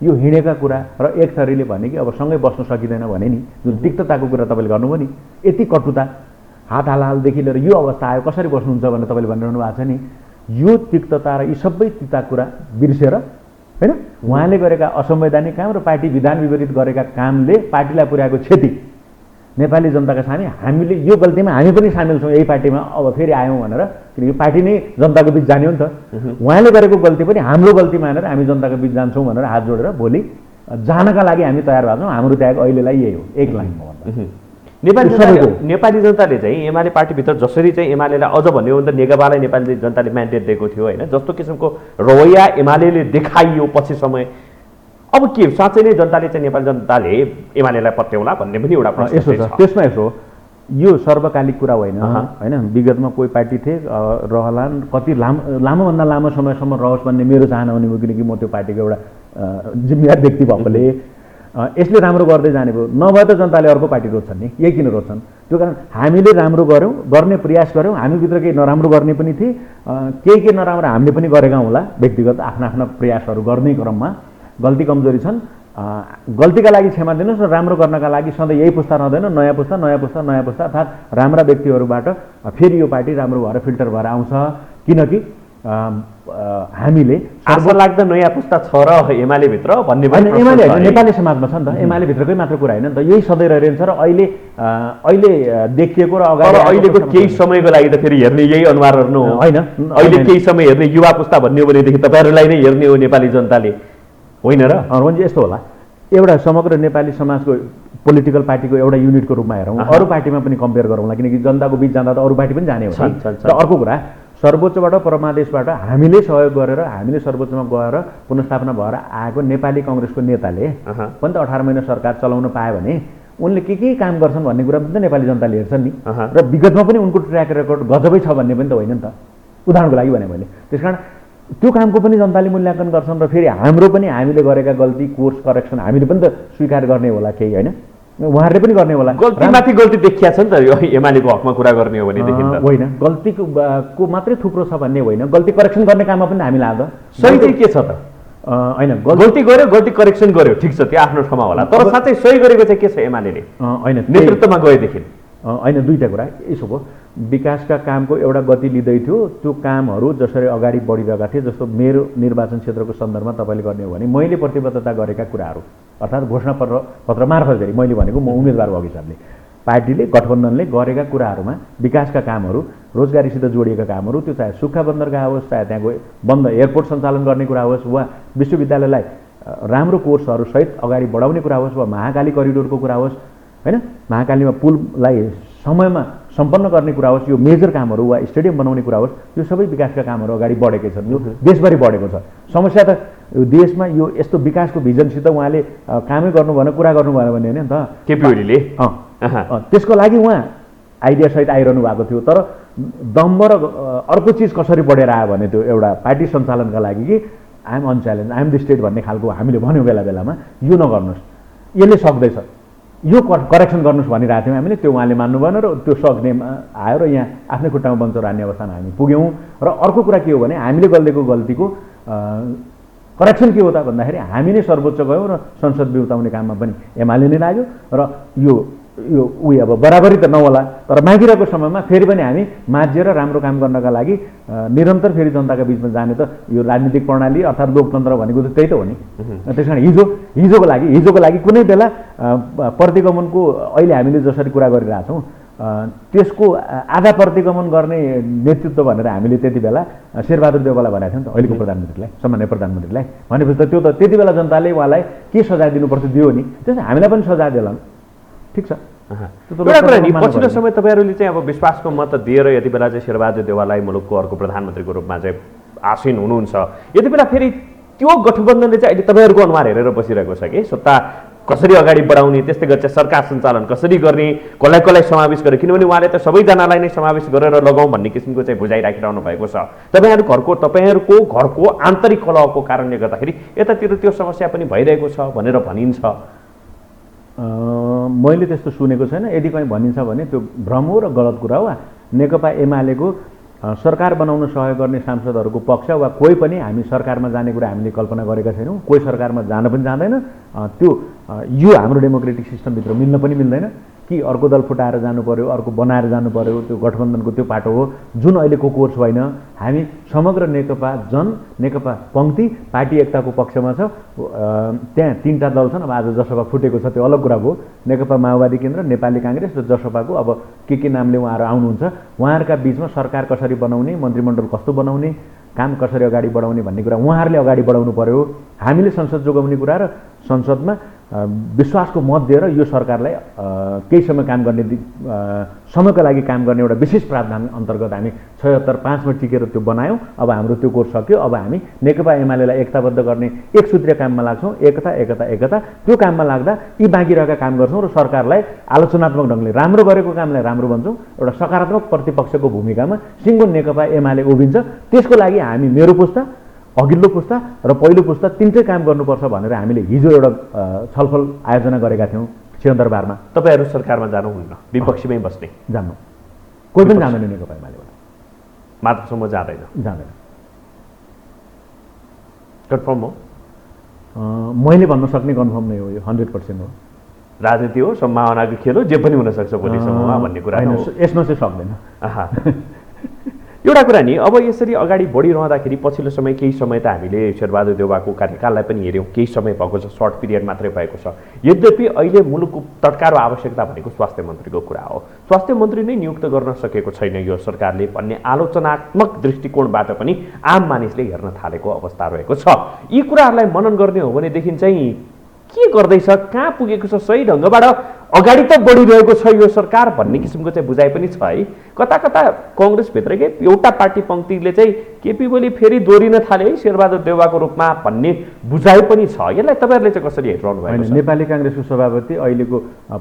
यो हिँडेका कुरा र एक थरीले भने कि अब सँगै बस्नु सकिँदैन भने नि, जुन तिक्तताको कुरा तपाईँले गर्नुभयो नि, यति कटुता हात हालदेखि लिएर यो अवस्था आयो, कसरी बस्नुहुन्छ भनेर तपाईँले भनिरहनु भएको छ नि, यो तिक्तता र यी सबै तिक्ता कुरा बिर्सेर होइन, उहाँले गरेका असंवैधानिक काम र पार्टी विधान विपरीत गरेका कामले पार्टीलाई पुर्याएको क्षति नेपाली जनताका सामने हामीले यो गल्तीमा हामी पनि सामेल छौँ, यही पार्टीमा अब फेरि आयौँ भनेर, किनकि पार्टी नै जनताको बिच जाने हो नि त। उहाँले गरेको गल्ती पनि हाम्रो गल्ती मानेर हामी जनताको बिच जान्छौँ भनेर हात जोडेर भोलि जानका लागि हामी तयार भएको छौँ। हाम्रो त्याग अहिलेलाई यही हो, एक लाइनमा भन्दा।
नेपाली जनताले चाहिँ एमाले पार्टीभित्र जसरी चाहिँ एमालेलाई अझ भन्यो भने त नेकपालाई नेपाली जनताले म्यान्डेट दिएको थियो होइन, जस्तो किसिमको रवैया एमाले देखाइयो पछि समय, अब के साँच्चै नै जनताले चाहिँ नेपाली जनताले एमालेलाई पत्याउला भन्ने पनि एउटा प्रश्न छ।
त्यसमा यसो यो सर्वकालिक कुरा होइन होइन, विगतमा कोही पार्टी थिए रहलान्, कति लामोभन्दा लामो समयसम्म रहोस् भन्ने मेरो चाहना हुने भयो, किनकि म त्यो पार्टीको एउटा जिम्मेवार व्यक्ति भएकोले यसले राम्रो गर्दै जाने भयो। नभए त जनताले अर्को पार्टी रोज्छन् नि, यही किन रोज्छन्? त्यो कारण हामीले राम्रो गऱ्यौँ, गर्ने प्रयास गऱ्यौँ, हामीभित्र केही नराम्रो गर्ने पनि थिए, केही नराम्रो हामीले पनि गरेका होला, व्यक्तिगत आफ्ना आफ्ना प्रयासहरू गर्ने क्रममा गल्ती कमजोरी छन्। गल्तीका लागि क्षमा दिनुहोस् र राम्रो गर्नका लागि सधैँ यही पुस्ता रहँदैन, नयाँ पुस्ता नयाँ पुस्ता नयाँ पुस्ता, अर्थात् राम्रा व्यक्तिहरूबाट फेरि यो पार्टी राम्रो भएर फिल्टर भएर आउँछ। किनकि हामीले
आशा लाग्दा नयाँ पुस्ता छ र एमाले भित्र भन्ने
पनि एमाले होइन, नेपाली समाजमा छ नि त, एमाले भित्रकै मात्र कुरा होइन नि त, यही सधैँ रहिरहन्छ र अहिले देखिएको र अगाडि
अहिलेको केही समयको लागि त फेरि हेर्ने यही अनुहारहरू
होइन,
अहिले केही समय हेर्ने युवा पुस्ता भन्ने हो भनेदेखि तपाईँहरूलाई नै हेर्ने हो नेपाली जनताले, होइन र?
भने यस्तो होला, एउटा समग्र नेपाली समाजको पोलिटिकल पार्टीको एउटा युनिटको रूपमा हेरौँ, अरू पार्टीमा पनि कम्पेयर गरौँला, किनकि जनताको बिच जाँदा त अरू पार्टी पनि जाने हो। र अर्को कुरा, सर्वोच्चबाट परमादेशबाट हामीले सहयोग गरेर हामीले सर्वोच्चमा गएर पुनर्स्थापना भएर आएको नेपाली कङ्ग्रेसको नेताले पनि त 18 महिना सरकार चलाउन पायो भने उनले के काम गर्छन् भन्ने कुरा पनि त नेपाली जनताले हेर्छन् नि, र विगतमा पनि उनको ट्र्याक रेकर्ड गजबै छ भन्ने पनि त होइन नि त, उदाहरणको लागि भने मैले। त्यसकारण त्यो कामको पनि जनताले मूल्याङ्कन गर्छन् र फेरि हाम्रो पनि हामीले गरेका गल्ती कोर्स करेक्सन हामीले पनि त स्वीकार गर्ने होला, केही होइन उहाँहरूले पनि गर्ने होला।
गल्तीमाथि गल्ती देखिया छ नि त एमालेको हकमा कुरा गर्ने हो भनेदेखि त
होइन, गल्तीको मात्रै थुप्रो छ भन्ने होइन, गल्ती करेक्सन गर्ने काममा पनि हामी लाग्दा
सही चाहिँ के छ त?
होइन,
गल्ती गर्यो, गल्ती करेक्सन गर्यो, ठिक छ, त्यो आफ्नो ठाउँमा होला, तर साँच्चै सही गरेको चाहिँ के छ एमाले?
होइन,
नेतृत्वमा गएदेखि
होइन, दुईवटा कुरा यसो भयो, विकासका कामको एउटा गति लिँदै थियो, त्यो कामहरू जसरी अगाडि बढिरहेका थिए, जस्तो मेरो निर्वाचन क्षेत्रको सन्दर्भमा तपाईँले गर्ने हो भने मैले प्रतिबद्धता गरेका कुराहरू, अर्थात् घोषणापत्र मार्फत फेरि मैले भनेको म उम्मेदवार भएको हिसाबले पार्टीले गठबन्धनले गरेका कुराहरूमा विकासका कामहरू, रोजगारीसित जोडिएका कामहरू, त्यो चाहे सुक्खा बन्दरगाह होस्, चाहे त्यहाँको बन्द एयरपोर्ट सञ्चालन गर्ने कुरा होस्, वा विश्वविद्यालयलाई राम्रो कोर्सहरू सहित अगाडि बढाउने कुरा होस्, वा महाकाली करिडोरको कुरा होस् होइन, महाकालीमा पुललाई समयमा सम्पन्न गर्ने कुरा होस्, यो मेजर कामहरू वा स्टेडियम बनाउने कुरा होस्, यो सबै विकासका कामहरू अगाडि बढेकै छन्, यो देशभरि बढेको छ। समस्या त यो देशमा यो यस्तो विकासको भिजनसित उहाँले कामै गर्नु भएन, कुरा गर्नु भएन भने होइन नि त।
केपी ओलीले
त्यसको लागि उहाँ आइडियासहित आइरहनु भएको थियो। तर दम्ब र अर्को चिज कसरी बढेर आयो भने त्यो एउटा पार्टी सञ्चालनका लागि कि आइएम अनच्यालेन्ज, आइएम द स्टेट भन्ने खालको हामीले भन्यौँ बेला बेलामा, यो नगर्नुहोस्, यसले सक्दैछ, यो करेक्सन गर्नुहोस् भनिरहेको थियौँ हामीले। त्यो उहाँले मान्नु भएन र त्यो सक्ने आयो र यहाँ आफ्नै खुट्टामा बन्छ हान्ने अवस्थामा हामी पुग्यौँ। र अर्को कुरा के हो भने हामीले गरेको गल्तीको करेक्सन के हो त भन्दाखेरि हामी नै सर्वोच्च गयौँ र संसद बिउताउने काममा पनि एमाले नै लाग्यो र यो उयो अब बराबरी त नहोला, तर बाँकी रहेको समयमा फेरि पनि हामी माझेर राम्रो काम गर्नका लागि निरन्तर फेरि जनताका बिचमा जाने त यो राजनीतिक प्रणाली अर्थात् लोकतन्त्र भनेको त त्यही त हो नि। त्यस कारण हिजोको लागि कुनै बेला प्रतिगमनको अहिले हामीले जसरी कुरा गरिरहेछौँ त्यसको आधा प्रतिगमन गर्ने नेतृत्व भनेर हामीले त्यति बेला शेरबहादुर देउवालाई भनेको थियौँ नि त, अहिलेको प्रधानमन्त्रीलाई, सामान्य प्रधानमन्त्रीलाई। भनेपछि त त्यो त त्यति बेला जनताले उहाँलाई के सजाय दिनुपर्छ दियो नि, त्यसमा हामीलाई पनि सजाय दिएलान्। ठिक छ।
एउटा कुरा नि, पछिल्लो समय तपाईँहरूले चाहिँ अब विश्वासको मत दिएर यति बेला चाहिँ शेरबहादुर देउवालाई मुलुकको अर्को प्रधानमन्त्रीको रूपमा चाहिँ आसीन हुनुहुन्छ, यति बेला फेरि त्यो गठबन्धनले चाहिँ अहिले तपाईँहरूको अनुहार हेरेर बसिरहेको छ कि सत्ता कसरी अगाडि बढाउने, त्यस्तै गरी चाहिँ सरकार सञ्चालन कसरी गर्ने, कसलाई कसलाई समावेश गर्ने, किनभने उहाँले त सबैजनालाई नै समावेश गरेर लगाउँ भन्ने किसिमको चाहिँ बुझाइ राखिरहनु भएको छ। तपाईँहरूको घरको आन्तरिक कलहको कारणले गर्दाखेरि यतातिर त्यो समस्या पनि भइरहेको छ भनेर भनिन्छ।
मैले त्यस्तो सुनेको छैन। यदि कहीँ भनिन्छ भने त्यो भ्रम हो र गलत कुरा हो। नेकपा एमालेको सरकार बनाउन सहयोग गर्ने सांसदहरूको पक्ष वा कोही पनि हामी सरकारमा जाने कुरा हामीले कल्पना गरेका छैनौँ। कोही सरकारमा जान पनि जाँदैन। त्यो यो हाम्रो डेमोक्रेटिक सिस्टमभित्र मिल्न पनि मिल्दैन कि अर्को दल फुटाएर जानु पर्यो, अर्को बनाएर जानु पर्यो। त्यो गठबन्धनको त्यो पाटो हो जुन अहिलेको कोर्स होइन। हामी समग्र नेकपा पङ्क्ति पार्टी एकताको पक्षमा छ। त्यहाँ तीनटा दल छन्। अब आज जसपा फुटेको छ त्यो अलग कुरा हो। नेकपा माओवादी केन्द्र, नेपाली काङ्ग्रेस र जसपाको अब के नामले उहाँहरू आउनुहुन्छ, उहाँहरूका बिचमा सरकार कसरी बनाउने, मन्त्रीमण्डल कस्तो बनाउने, काम कसरी अगाडि बढाउने भन्ने कुरा उहाँहरूले अगाडि बढाउनु पर्यो। हामीले संसद जोगाउने कुरा र संसदमा विश्वासको मत दिएर यो सरकारलाई केही समय काम गर्ने समयका लागि काम गर्ने एउटा विशेष प्रावधान अन्तर्गत हामी 76-5 मा टिकेर त्यो बनायौँ। अब हाम्रो त्यो कोर्स सक्यो। अब हामी नेकपा एमालेलाई एकताबद्ध गर्ने एक सूत्रीय काममा लाग्छौँ। एकता त्यो काममा लाग्दा यी बाँकी रहेका काम गर्छौँ र सरकारलाई आलोचनात्मक ढङ्गले राम्रो गरेको कामलाई राम्रो भन्छौँ। एउटा सकारात्मक प्रतिपक्षको भूमिकामा सिङ्गो नेकपा एमाले उभिन्छ। त्यसको लागि हामी मेरो पुस्ता, अघिल्लो पुस्ता र पहिलो पुस्ता तिनटै काम गर्नुपर्छ भनेर हामीले हिजो एउटा छलफल आयोजना गरेका थियौँ सिंहदरबारमा।
तपाईँहरू सरकारमा जानुहुन्न, विपक्षीमै बस्ने?
जान्नु कोही पनि जाँदैन नेकपा एमालेबाट।
मात्रसम्म जाँदैन?
जाँदैन।
कन्फर्म हो?
मैले भन्न सक्ने कन्फर्म नै हो। यो 100% हो।
राजनीति हो, सम्भावनाको खेल हो, जे पनि हुनसक्छ भोलिसम्ममा भन्ने कुरा हो।
यसमा चाहिँ सक्दैन।
एउटा कुरा नि, अब यसरी अगाडि बढिरहँदाखेरि पछिल्लो समय केही समय त हामीले शेरबहादुर देउवाको कार्यकाललाई पनि हेऱ्यौँ। केही समय भएको छ, सर्ट पिरियड मात्रै भएको छ। यद्यपि अहिले मुलुकको तत्काल आवश्यकता भनेको स्वास्थ्य मन्त्रीको कुरा हो। स्वास्थ्य मन्त्री नै नियुक्त गर्न सकेको छैन यो सरकारले भन्ने आलोचनात्मक दृष्टिकोणबाट पनि आम मानिसले हेर्न थालेको अवस्था रहेको छ। यी कुराहरूलाई मनन गर्ने हो भनेदेखि चाहिँ के गर्दैछ, कहाँ पुगेको छ, सही ढङ्गबाट अगाडि त बढिरहेको छ यो सरकार भन्ने किसिमको चाहिँ बुझाइ पनि छ है। कता कता कङ्ग्रेसभित्रकै एउटा पार्टी पङ्क्तिले चाहिँ केपी ओली फेरि दोहोरिन थाले है शेरबहादुर देउवाको रूपमा भन्ने बुझाइ पनि छ। यसलाई तपाईँहरूले चाहिँ कसरी हेरिरहनु भएको छ?
नेपाली काङ्ग्रेसको सभापति अहिलेको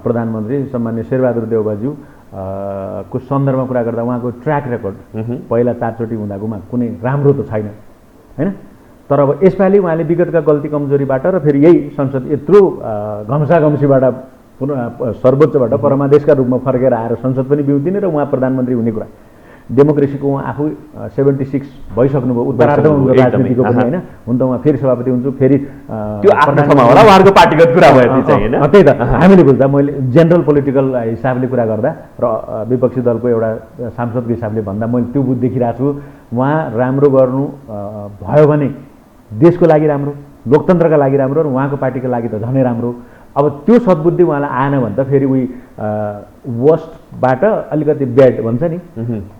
प्रधानमन्त्री सम्मान्य शेरबहादुर देउवाज्यू को सन्दर्भमा कुरा गर्दा उहाँको ट्र्याक रेकर्ड पहिला 4 चोटि हुँदाकोमा कुनै राम्रो त छैन होइन। तर अब यसपालि उहाँले विगतका गल्ती कमजोरीबाट र फेरि यही संसद यत्रो घम्साघम्सीबाट सर्वोच्चबाट परमादेशका रूपमा फर्केर आएर संसद पनि बिउतिने र उहाँ प्रधानमन्त्री हुने कुरा, डेमोक्रेसीको उहाँ आफू 76 भइसक्नुभयो, उत्तरार्धमा उनको राजनीतिको पनि होइन। हुन त उहाँ फेरि सभापति हुन्छु, फेरि
त्यो आफ्नो ठाउँमा होला, उहाँहरूको पार्टीगत कुरा भयो होइन।
त्यही त हामीले बुझ्दा मैले जेनरल पोलिटिकल हिसाबले कुरा गर्दा र विपक्षी दलको एउटा सांसदको हिसाबले भन्दा मैले त्यो बुझ देखिरहेको छु। उहाँ राम्रो गर्नु भयो भने देशको लागि राम्रो, लोकतन्त्रका लागि राम्रो र उहाँको पार्टीको लागि त झनै राम्रो। अब त्यो सद्बुद्धि उहाँलाई आएन भने त फेरि उही वर्स्टबाट अलिकति ब्याड भन्छ नि,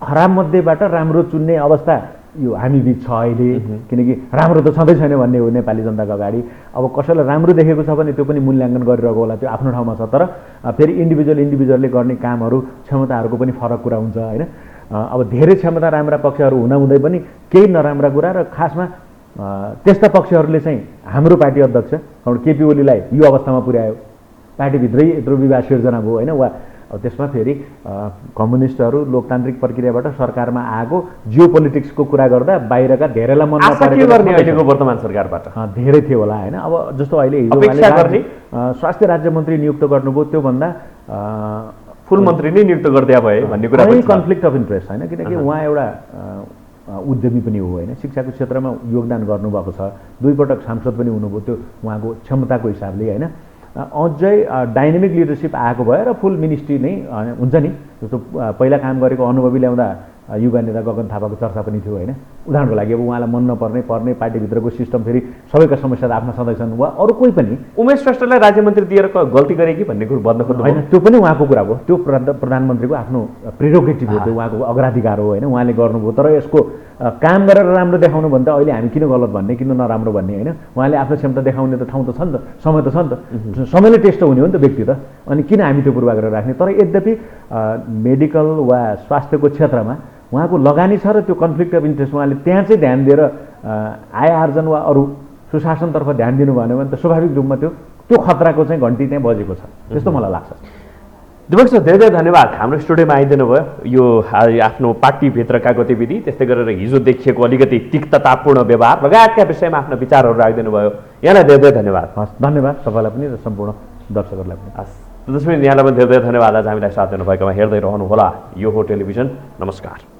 खराब मध्येबाट राम्रो चुन्ने अवस्था यो हामी बिच छ अहिले। किनकि राम्रो त छँदै छैन भन्ने हो नेपाली जनताको अगाडि। अब कसैलाई राम्रो देखेको छ भने त्यो पनि मूल्याङ्कन गरिरहेको होला, त्यो आफ्नो ठाउँमा छ। तर फेरि इन्डिभिजुअलले गर्ने कामहरू क्षमताहरूको पनि फरक कुरा हुन्छ होइन। अब धेरै क्षमता राम्रा पक्षहरू हुँदाहुँदै पनि केही नराम्रा कुरा र खासमा त्यस्ता पक्षहरूले चाहिँ हाम्रो पार्टी अध्यक्ष केपी ओलीलाई यो अवस्थामा पुर्यायो, पार्टीभित्रै यत्रो विवाद सिर्जना भयो होइन। वा अब त्यसमा फेरि कम्युनिस्टहरू लोकतान्त्रिक प्रक्रियाबाट सरकारमा आएको जियो पोलिटिक्सको कुरा गर्दा बाहिरका धेरैलाई मन
अहिलेको वर्तमान सरकारबाट
धेरै थियो होला होइन। अब जस्तो अहिले हिजो स्वास्थ्य राज्य मन्त्री नियुक्त गर्नुभयो, त्योभन्दा
फुल मन्त्री नै नियुक्त गरिदिया भए भन्ने कुरा
कन्फ्लिक्ट अफ इन्ट्रेस्ट होइन, किनकि उहाँ एउटा उद्यमी पनि हो होइन, शिक्षाको क्षेत्रमा योगदान गर्नुभएको छ, 2 पटक सांसद पनि हुनुभयो, त्यो उहाँको क्षमताको हिसाबले होइन। अझै डाइनामिक लिडरसिप आएको भए र फुल मिनिस्ट्री नै हुन्छ नि, जस्तो पहिला काम गरेको अनुभवी ल्याउँदा युवा नेता गगन थापाको चर्चा पनि थियो होइन। उदाहरणको लागि अब उहाँलाई मन नपर्ने पार्टीभित्रको सिस्टम फेरि सबैका समस्या आफ्ना सदस्य वा अरू कोही पनि
उमेश श्रेष्ठलाई राज्यमन्त्री दिएर गल्ती गरे कि भन्ने कुरो बन्द खोज्नु
होइन, त्यो पनि उहाँको कुरा भयो, त्यो प्रधानमन्त्रीको आफ्नो प्रेरोगेटिभ हो, त्यो उहाँको अग्राधिकार हो होइन, उहाँले गर्नुभयो। तर यसको काम गरेर राम्रो देखाउनु भन्दा अहिले हामी किन गलत भन्ने, किन नराम्रो भन्ने होइन, उहाँले आफ्नो क्षमता देखाउने त ठाउँ त छ नि त, समय त छ नि त, समयले टेस्ट हुने हो नि त व्यक्ति त, अनि किन हामी त्यो पूर्वाग्रह राख्ने। तर यद्यपि मेडिकल वा स्वास्थ्यको क्षेत्रमा उहाँको लगानी छ र त्यो कन्फ्लिक्ट अफ इन्ट्रेस्ट उहाँले त्यहाँ चाहिँ ध्यान दिएर आय आर्जन वा अरू सुशासनतर्फ ध्यान दिनुभयो भने त स्वाभाविक रूपमा त्यो खतराको चाहिँ घन्टी त्यहाँ बजेको छ, त्यस्तो मलाई लाग्छ।
दिपक सर धेरै धेरै धन्यवाद हाम्रो स्टुडियोमा आइदिनु भयो, यो आफ्नो पार्टीभित्रका गतिविधि त्यस्तै गरेर हिजो देखिएको अलिकति तिक्ततापूर्ण व्यवहार लगायतका विषयमा आफ्नो विचारहरू राखिदिनु भयो, यहाँलाई धेरै धेरै धन्यवाद।
हस्, धन्यवाद तपाईँलाई पनि र सम्पूर्ण दर्शकहरूलाई पनि।
हस्, यहाँलाई पनि धेरै धेरै धन्यवाद आज हामीलाई साथ दिनुभएकोमा। हेर्दै रहनुहोला यो हो टेलिभिजन। नमस्कार।